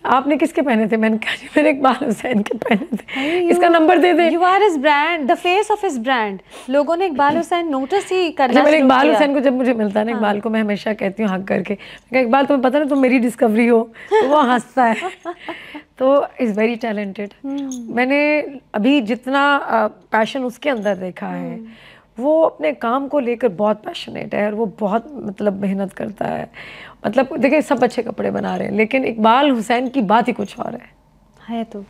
आपने किसके पहने थे? मैंने कहा मैंने इकबाल हुसैन के पहने थे, इसका नंबर दे दे। You are his brand, the face of his brand. लोगों ने इकबाल हुसैन नोटिस ही करना। मैंने इकबाल हुसैन को, जब मुझे मिलता है ना, इकबाल को मैं हमेशा कहती हूँ हक करके, इकबाल तुम्हें पता ना तुम मेरी डिस्कवरी हो, तो वो हंसता है। तो इज़ वेरी टैलेंटेड। मैंने अभी जितना पैशन उसके अंदर देखा है, वो अपने काम को लेकर बहुत पैशनेट है, और वो बहुत मतलब मेहनत करता है। मतलब देखिए, सब अच्छे कपड़े बना रहे हैं, लेकिन इकबाल हुसैन की बात ही कुछ और है तो।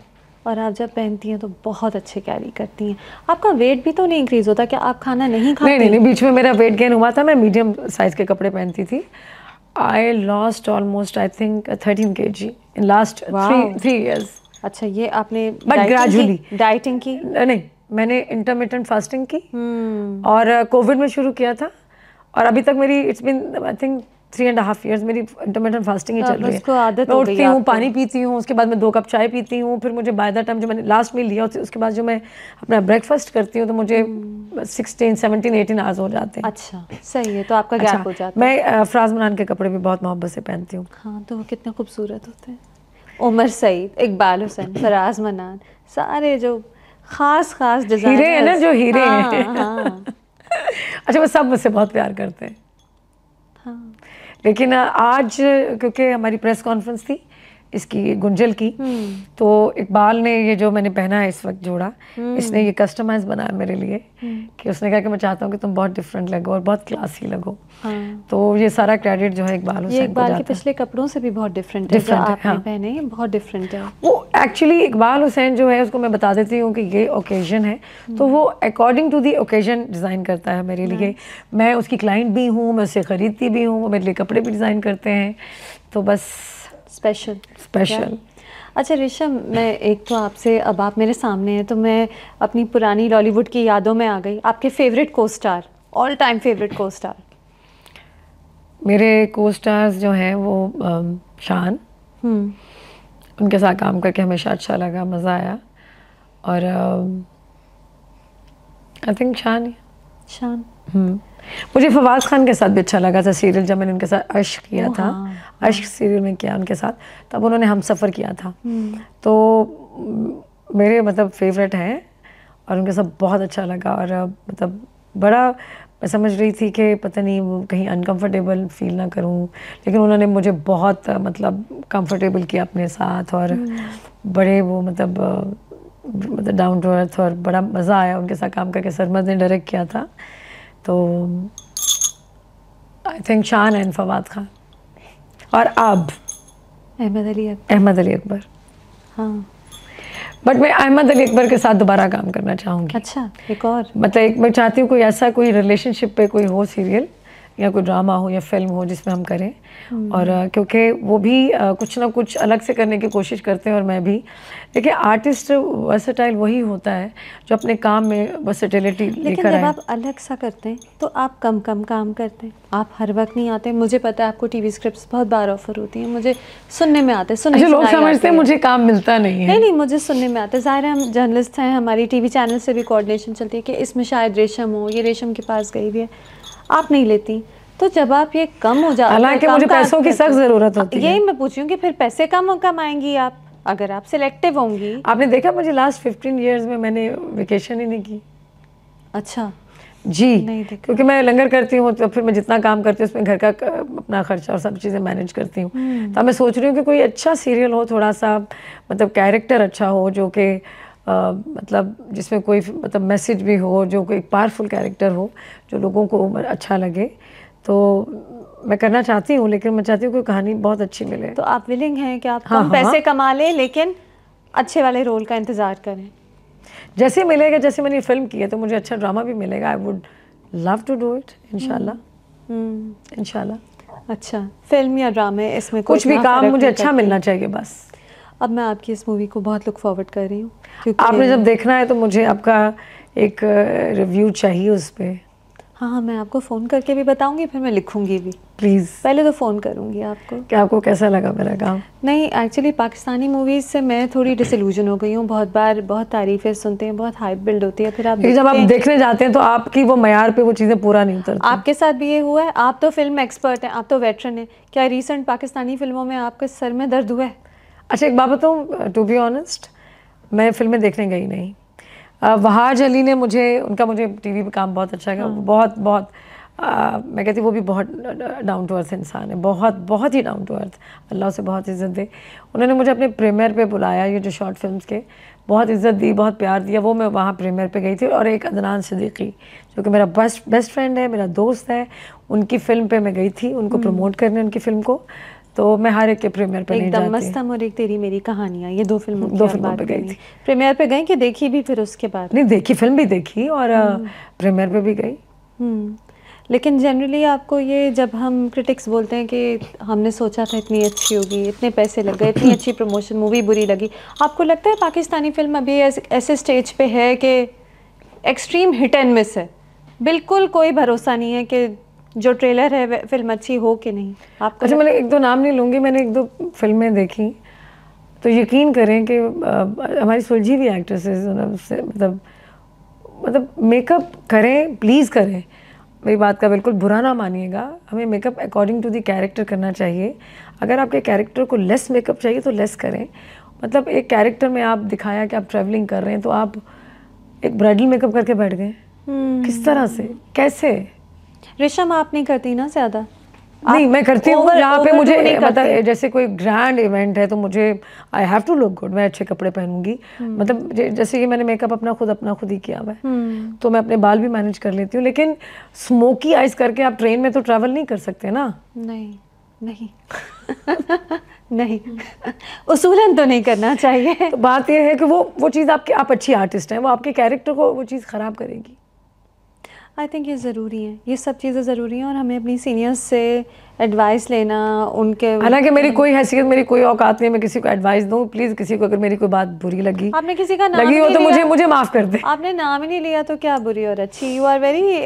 और आप जब पहनती हैं तो बहुत अच्छे कैरी करती हैं। आपका वेट भी तो नहीं इंक्रीज होता क्या? आप खाना नहीं खाती? नहीं, बीच में मेरा वेट गेन हुआ था, मैं मीडियम साइज़ के कपड़े पहनती थी। I lost almost I think 13 kg in last 3 years। अच्छा, ये आपने बट ग्रेजुअली डाइटिंग की? नहीं, मैंने इंटरमिटेंट फास्टिंग की, और कोविड में शुरू किया था, और अभी तक मेरी it's been I think 3.5 years मेरी इंटरमिटेंट फास्टिंग ही चल रही है। उसको आदत मैं उठती हूँ, पानी पीती हूँ, उसके बाद मैं 2 कप चाय पीती हूँ, फिर मुझे बाय द टाइम जो मैंने लास्ट मील लिया उसके बाद जो मैं अपना ब्रेकफास्ट करती हूँ, तो मुझे 16, 17, 18 आवर्स हो जाते हैं। अच्छा, सही है, तो आपका गैप हो जाता है। मैं फराज मनान के कपड़े भी बहुत मोहब्बत से पहनती हूँ। हाँ, तो वो कितने खूबसूरत होते हैं। उमर सईद, इकबाल हुसैन, फराज मनान, सारे जो खास डिजाइनर्स, हीरे हैं ना, जो हीरे हैं। हाँ। अच्छा, वो सब मुझसे बहुत प्यार करते हैं। हाँ। लेकिन आज क्योंकि हमारी प्रेस कॉन्फ्रेंस थी इसकी, गुंजल की, तो इकबाल ने ये जो मैंने पहना है इस वक्त जोड़ा, इसने ये कस्टमाइज बनाया मेरे लिए, कि उसने कहा कि मैं चाहता हूँ कि तुम बहुत डिफरेंट लगो और बहुत क्लासी लगो। तो ये सारा क्रेडिट जो है इकबाल हुसैन को जाता है। इकबाल के पिछले कपड़ों से भी बहुत डिफरेंट है, जो आपने पहने हैं बहुत डिफरेंट है। वो एक्चुअली इकबाल हुसैन जो है, उसको मैं बता देती हूँ कि ये ओकेजन है, तो वो according to the occasion design करता है मेरे लिए। मैं उसकी क्लाइंट भी हूँ, मैं उससे ख़रीदती भी हूँ, वो मेरे लिए कपड़े भी डिज़ाइन करते हैं। तो बस स्पेशल। अच्छा रेशम, मैं एक तो आपसे, अब आप मेरे सामने हैं तो मैं अपनी पुरानी लॉलीवुड की यादों में आ गई। आपके फेवरेट को स्टार, ऑल टाइम फेवरेट को स्टार? मेरे को स्टार्स जो हैं वो शान, उनके साथ काम करके हमेशा अच्छा लगा, मज़ा आया। और आई थिंक शान ही। शान। मुझे फवाद खान के साथ भी अच्छा लगा था सीरियल, जब मैंने उनके साथ अश्क किया था। अश्क सीरियल में किया उनके साथ, तब उन्होंने हम सफ़र किया था। तो मेरे मतलब फेवरेट हैं और उनके साथ बहुत अच्छा लगा। और मतलब बड़ा मैं समझ रही थी कि पता नहीं वो कहीं अनकंफर्टेबल फील ना करूं, लेकिन उन्होंने मुझे बहुत मतलब कंफर्टेबल किया अपने साथ। और बड़े वो मतलब डाउन टू अर्थ, और बड़ा मज़ा आया उनके साथ काम करके। सरमद ने डायरेक्ट किया था। तो आई थिंक शान एंड फवाद खान। और अब अहमद अली अकबर। हाँ, बट मैं अहमद अली अकबर के साथ दोबारा काम करना चाहूँगी। अच्छा, एक और मतलब मैं चाहती हूँ कोई ऐसा कोई रिलेशनशिप पे कोई हो सीरियल या कोई ड्रामा हो या फिल्म हो जिसमें हम करें। और क्योंकि वो भी कुछ ना कुछ अलग से करने की कोशिश करते हैं और मैं भी। देखिए आर्टिस्ट वर्सेटाइल वही होता है जो अपने काम में वर्सेटिलिटी लेकिन लेकर जब आए। आप अलग सा करते हैं तो आप कम काम करते हैं, आप हर वक्त नहीं आते। मुझे पता है आपको टीवी स्क्रिप्ट्स बहुत बार ऑफर होती हैं, मुझे सुनने में आते हैं, अच्छा, लोग समझते हैं मुझे काम मिलता नहीं है। नहीं, मुझे सुनने में आता है। ज़ाहिर है हम जर्नलिस्ट हैं, हमारी टीवी चैनल से भी कोऑर्डिनेशन चलती है कि इसमें शायद रेशम हो, ये रेशम के पास गई भी है, आप नहीं लेती। तो जब आप ये कम हो जाता है, हालांकि मुझे पैसों की सख्त ज़रूरत होती है। यही मैं पूछ रही हूँ कि फिर पैसे कम कमाएंगी आप अगर आप सिलेक्टिव होंगी। आपने देखा मुझे लास्ट 15 ईयर्स में मैंने वेकेशन ही नहीं की। अच्छा जी, नहीं देखा। क्योंकि मैं लंगर करती हूँ तो फिर मैं जितना काम करती हूँ उसमें घर का अपना खर्चा और सब चीज़ें मैनेज करती हूँ। तो मैं सोच रही हूँ कि कोई अच्छा सीरियल हो, थोड़ा सा मतलब कैरेक्टर अच्छा हो, जो कि मतलब जिसमें कोई मतलब मैसेज भी हो, जो कोई पावरफुल कैरेक्टर हो जो लोगों को अच्छा लगे। तो मैं करना चाहती हूँ, लेकिन मैं चाहती हूँ कोई कहानी बहुत अच्छी मिले। तो आप विलिंग हैं कि आप कम पैसे कमा लें लेकिन अच्छे वाले रोल का इंतज़ार करें? जैसे मिलेगा, जैसे मैंने फिल्म की है तो मुझे अच्छा ड्रामा भी मिलेगा। I would love to do it इंशाल्लाह। इंशाल्लाह। अच्छा, फिल्म या ड्रामे, इसमें कुछ भी काम मुझे अच्छा मिलना चाहिए बस। अब मैं आपकी इस मूवी को बहुत लुक फॉरवर्ड कर रही हूँ, क्योंकि आपने जब देखना है तो मुझे आपका एक रिव्यू चाहिए उस पर। हाँ, मैं आपको फ़ोन करके भी बताऊंगी, फिर मैं लिखूंगी भी। प्लीज़। पहले तो फ़ोन करूंगी आपको। क्या आपको कैसा लगा मेरा काम? नहीं, एक्चुअली पाकिस्तानी मूवीज़ से मैं थोड़ी डिसइल्यूजन हो गई हूँ। बहुत बार बहुत तारीफ़ें सुनते हैं, बहुत हाइप बिल्ड होती है, फिर आप जब आप देखने जाते हैं तो आपकी वो मयार पे वो चीज़ें पूरा नहीं उतरती। आपके साथ भी ये हुआ है? आप तो फिल्म एक्सपर्ट हैं, आप तो वेटरन हैं। क्या रिसेंट पाकिस्तानी फिल्मों में आपके सर में दर्द हुआ है? अच्छा, एक बात बताऊँ, टू बी ऑनेस्ट, मैं फिल्में देखने गई नहीं। वहाज अली ने उनका मुझे टीवी पे काम बहुत अच्छा लगा। बहुत मैं कहती हूँ वो भी बहुत डाउन टू अर्थ इंसान है, बहुत ही डाउन टू अर्थ। अल्लाह से बहुत इज़्ज़त दे। उन्होंने मुझे अपने प्रीमियर पे बुलाया, ये जो शॉर्ट फिल्म्स के, बहुत इज़्ज़त दी, बहुत प्यार दिया। वो मैं वहाँ प्रीमियर पे गई थी। और एक अदनान सिद्दीकी जो कि मेरा बेस्ट फ्रेंड है, मेरा दोस्त है, उनकी फ़िल्म पे मैं गई थी उनको प्रमोट करने, उनकी फ़िल्म को। तो मैं हर एक के प्रीमियर पे नहीं जाती। एकदम मस्तम और एक तेरी मेरी कहानियाँ, ये दो फिल्मों पे गई थी। प्रीमियर पे गई कि देखी भी फिर उसके बाद? नहीं देखी, फिल्म भी देखी और प्रीमियर पे भी गई। लेकिन जनरली आपको ये, जब हम क्रिटिक्स बोलते हैं कि हमने सोचा था इतनी अच्छी होगी, इतने पैसे लग गए, इतनी अच्छी प्रमोशन, मूवी बुरी लगी, आपको लगता है पाकिस्तानी फिल्म अभी ऐसे स्टेज पे है कि एक्सट्रीम हिट एंड मिस है, बिल्कुल कोई भरोसा नहीं है कि जो ट्रेलर है फिल्म अच्छी हो कि नहीं? आपको अच्छा, मैंने एक दो नाम नहीं लूँगी, मैंने एक दो फिल्में देखी, तो यकीन करें कि हमारी सुलझी हुई एक्ट्रेसेस मतलब मेकअप करें, प्लीज़ करें, मेरी बात का बिल्कुल बुरा ना मानिएगा। हमें makeup according to the character करना चाहिए। अगर आपके कैरेक्टर को लेस मेकअप चाहिए तो लेस करें। मतलब एक कैरेक्टर में आप दिखाया कि आप ट्रैवलिंग कर रहे हैं तो आप एक ब्राइडल मेकअप करके बैठ गए, किस तरह से, कैसे? रेशम, आप नहीं करती ना ज़्यादा? नहीं, मैं करती हूँ जहाँ पे मुझे मतलब जैसे कोई ग्रैंड इवेंट है तो मुझे I have to look good, मैं अच्छे कपड़े पहनूंगी। मतलब जैसे कि मैंने मेकअप अपना खुद ही किया हुआ है, तो मैं अपने बाल भी मैनेज कर लेती हूँ। लेकिन स्मोकी आइज करके आप ट्रेन में तो ट्रैवल नहीं कर सकते ना। नहीं नहीं उसूलन तो नहीं करना चाहिए। तो बात यह है कि वो चीज़ आप अच्छी आर्टिस्ट हैं, वो आपके कैरेक्टर को वो चीज़ ख़राब करेगी। आई थिंक ये ज़रूरी है, ये सब चीज़ें ज़रूरी हैं और हमें अपनी सीनियर्स से एडवाइस लेना उनके। हालांकि मेरी कोई हैसियत, मेरी कोई औकात नहीं है मैं किसी को एडवाइस दूं। प्लीज़ किसी को अगर मेरी कोई बात बुरी लगी, आपने किसी का नाम लगी हो नहीं तो लिया, मुझे माफ़ कर दे। आपने नाम ही नहीं लिया तो क्या बुरी और अच्छी। You are very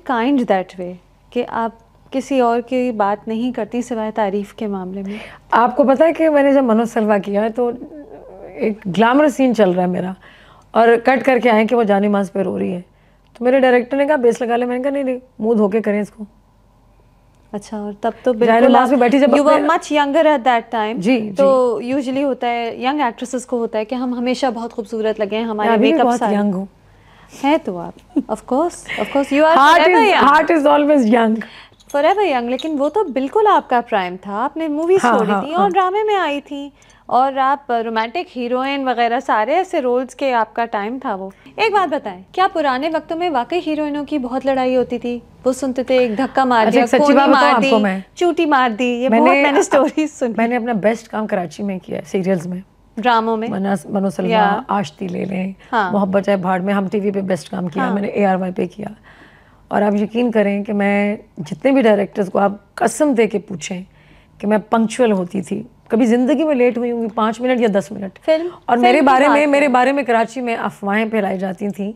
kind that way कि आप किसी और की बात नहीं करती सिवाय तारीफ़ के मामले में। आपको पता है कि मैंने जब मनोज सलवा किया तो एक ग्लैमर सीन चल रहा है मेरा, और कट करके आए कि वो जानी मांस पे रो रही है, तो मेरे डायरेक्टर ने कहा बेस लगा ले। मैंने कहा नहीं मुंह धो के करें इसको। अच्छा, और तब तो बिल्कुल आप बैठी जब you were much younger at that time. जी, तो यूजुअली होता है यंग एक्ट्रेसेस को होता है कि हम हमेशा बहुत खूबसूरत लगे, हमारे मेकअप सारे यंग हो है तो आप of course your heart is always young, forever young. लेकिन वो तो बिल्कुल आपका प्राइम था, आपने मूवी छोड़ी थी और ड्रामे में आई थी और आप रोमांटिक हीरोइन वगैरह सारे ऐसे रोल्स के आपका टाइम था वो। एक बात बताएं, क्या पुराने वक्तों में वाकई हीरोइनों की बहुत लड़ाई होती थी? वो सुनते थे एक धक्का मार दिया, कोनी मार दी, चूटी मार दी, ये बहुत मैंने स्टोरीज सुनी। मैंने अपना बेस्ट काम कराची में किया, सीरियल्स में, ड्रामों में, मनोज सलवा, आश्ती ले लें, मोहब्बत चाहे भाड़ में, हम टीवी पे बेस्ट काम किया, मैंने ARY पे किया। और आप यकीन करें कि मैं जितने भी डायरेक्टर्स को आप कसम दे के पूछें कि मैं पंक्चुअल होती थी, कभी जिंदगी में लेट हुई होंगी 5 मिनट या 10 मिनट। और मेरे बारे में कराची में अफवाहें फैलाई जाती थी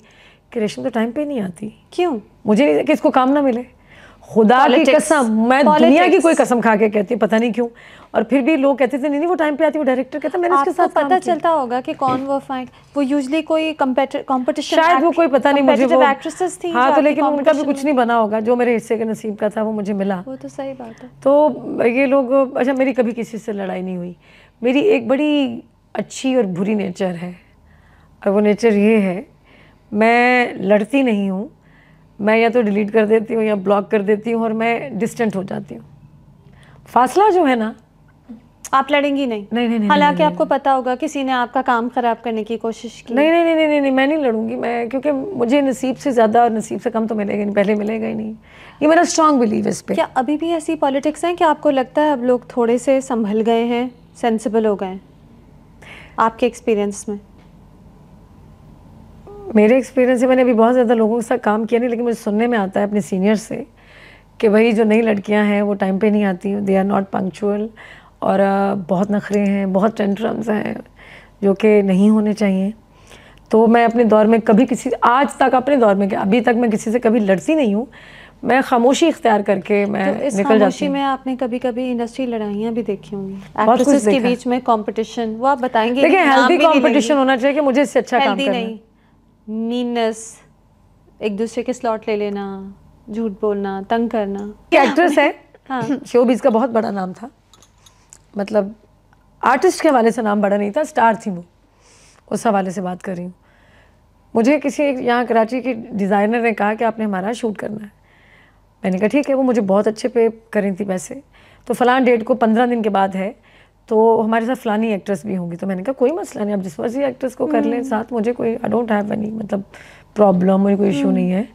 कि रेशम तो टाइम पे नहीं आती। क्यों? मुझे नहीं कि इसको काम ना मिले, खुदा की कसम, मैं दुनिया की कोई कसम खा के कहती हूँ, पता नहीं क्यों। और फिर भी लोग कहते थे नहीं वो टाइम पे आती, वो डायरेक्टर कहता मैंने इसके साथ पता चलता होगा कि कौन वो फाइट, वो यूजुअली कोई कंपटीशन, शायद वो कोई पता नहीं मुझे वो एक्ट्रेसेस थी। हाँ, तो लेकिन उनका भी कुछ नहीं बना होगा, जो मेरे हिस्से के नसीब का था वो मुझे मिला। वो तो सही बात है। तो ये लोग, अच्छा मेरी कभी किसी से लड़ाई नहीं हुई। मेरी एक बड़ी अच्छी और बुरी नेचर है, और वो नेचर ये है, मैं लड़ती नहीं हूँ, मैं या तो डिलीट कर देती हूँ या ब्लॉक कर देती हूँ और मैं डिस्टेंट हो जाती हूँ। फासला जो है ना, आप लड़ेंगी नहीं? नहीं। हालांकि आपको पता होगा किसी ने आपका काम खराब करने की कोशिश की। नहीं, मैं नहीं लड़ूंगी, मैं, क्योंकि मुझे नसीब से ज़्यादा और नसीब से कम तो मिलेगा नहीं, पहले मिलेगा ही नहीं। ये मेरा स्ट्रॉन्ग बिलीव है इस पे। क्या अभी भी ऐसी पॉलिटिक्स हैं कि आपको लगता है अब लोग थोड़े से संभल गए हैं, सेंसिबल हो गए, आपके एक्सपीरियंस में? मेरे एक्सपीरियंस से मैंने अभी बहुत ज़्यादा लोगों के साथ काम किया नहीं, लेकिन मुझे सुनने में आता है अपने सीनियर से कि भाई जो नई लड़कियां हैं वो टाइम पे नहीं आती, दे आर नॉट पंक्चुअल, और बहुत नखरे हैं, बहुत टेंट्रम्स हैं जो कि नहीं होने चाहिए। तो मैं अपने दौर में कभी किसी, आज तक अपने दौर में, अभी तक मैं किसी से कभी लड़ती नहीं हूँ, मैं खामोशी इख्तियार करके मैं निकल जाती हूँ। में आपने कभी कभी इंडस्ट्री लड़ाइयाँ भी देखी होंगी, एक्ट्रेसेस के बीच में कंपटीशन, वो आप बताएंगे? देखिए हेल्दी कंपटीशन होना चाहिए कि मुझे इससे अच्छा काम करना है। मीननेस, एक दूसरे के स्लॉट ले लेना, झूठ बोलना, तंग करना। एक्ट्रेस है, हाँ, शोबिज़ का बहुत बड़ा नाम था, मतलब आर्टिस्ट के हवाले से नाम बड़ा नहीं था, स्टार थी वो, उस हवाले से बात कर रही हूँ। मुझे किसी यहाँ कराची की डिज़ाइनर ने कहा कि आपने हमारा शूट करना है। मैंने कहा ठीक है, वो मुझे बहुत अच्छे पे कर रही थी पैसे, तो फ़लाँ डेट को 15 दिन के बाद है, तो हमारे साथ फ़लानी एक्ट्रेस भी होंगी। तो मैंने कहा कोई मसला नहीं, आप जिस मर्जी एक्ट्रेस को कर लें साथ, मुझे कोई, आई डोंट हैव एनी मतलब प्रॉब्लम, मुझे कोई इशू नहीं है।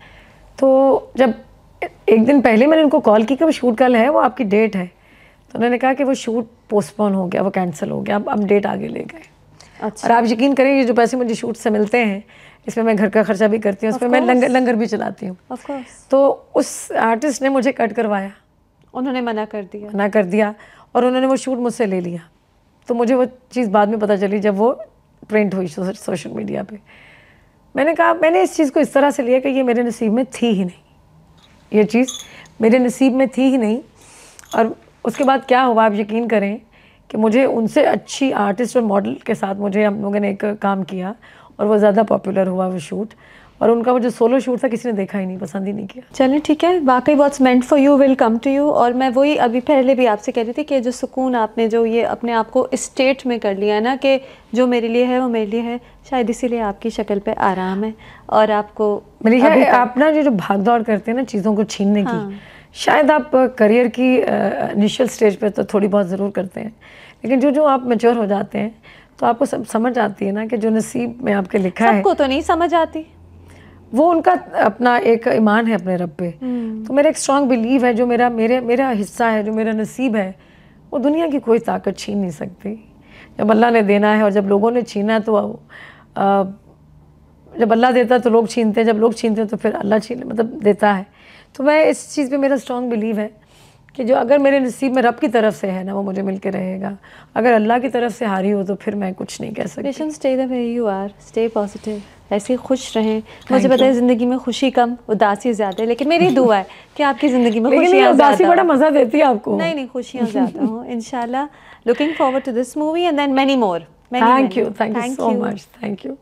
तो जब एक दिन पहले मैंने उनको कॉल की कि वो शूट कल है, वो आपकी डेट है, तो उन्होंने कहा कि वो शूट पोस्टपोन हो गया, वो कैंसिल हो गया, अब हम डेट आगे ले गए। अच्छा। और आप यकीन करें, ये जो पैसे मुझे शूट से मिलते हैं, इसमें मैं घर का खर्चा भी करती हूँ, उसमें मैं लंगर भी चलाती हूँ। तो उस आर्टिस्ट ने मुझे कट करवाया, उन्होंने मना कर दिया और उन्होंने वो शूट मुझसे ले लिया। तो मुझे वो चीज़ बाद में पता चली जब वो प्रिंट हुई सोशल मीडिया पे। मैंने कहा, मैंने इस चीज़ को इस तरह से लिया कि ये मेरे नसीब में थी ही नहीं, ये चीज़ मेरे नसीब में थी ही नहीं। और उसके बाद क्या हुआ, आप यकीन करें कि मुझे उनसे अच्छी आर्टिस्ट और मॉडल के साथ मुझे, हम लोगों ने एक काम किया और वो ज़्यादा पॉपुलर हुआ वो शूट, और उनका वो जो सोलो शूट था किसी ने देखा ही नहीं, पसंद ही नहीं किया। चलें ठीक है, वाकई what's meant for you will come to you. और मैं वही अभी पहले भी आपसे कह रही थी कि जो सुकून आपने जो ये अपने आप को स्टेट में कर लिया है ना कि जो मेरे लिए है वो मेरे लिए है, शायद इसीलिए आपकी शक्ल पे आराम है। और आपको मेरी आप ना जो भाग दौड़ करते हैं ना चीज़ों को छीनने की, शायद आप करियर की इनिशियल स्टेज पे तो थोड़ी बहुत ज़रूर करते हैं, लेकिन जो आप मैच्योर हो जाते हैं तो आपको सब समझ आती है ना कि जो नसीब में आपके लिखा है। सबको तो नहीं समझ आती, वो उनका अपना एक ईमान है अपने रब पे। तो मेरा एक स्ट्रॉन्ग बिलीव है, जो मेरा हिस्सा है, जो मेरा नसीब है, वो दुनिया की कोई ताकत छीन नहीं सकती। जब अल्लाह ने देना है और जब लोगों ने छीना तो जब अल्लाह देता है तो लोग छीनते हैं, जब लोग छीनते हैं तो फिर अल्लाह मतलब देता है। तो मैं इस चीज़ पे मेरा स्ट्रॉन्ग बिलीव है कि जो अगर मेरे नसीब में रब की तरफ से है ना, वो मुझे मिल के रहेगा। अगर अल्लाह की तरफ से हारी हो तो फिर मैं कुछ नहीं कह सकती। Patience, stay the way you are, stay positive, ऐसे ही खुश रहें। मुझे पता है ज़िंदगी में खुशी कम, उदासी ज़्यादा है, लेकिन मेरी दुआ है कि आपकी ज़िंदगी में खुशियाँ ज़्यादा। उदासी बड़ा मज़ा देती है आपको। नहीं नहीं, खुशियाँ ज़्यादा हो इंशाल्लाह। Looking forward to this movie and then many more. Thank you so much, thank you.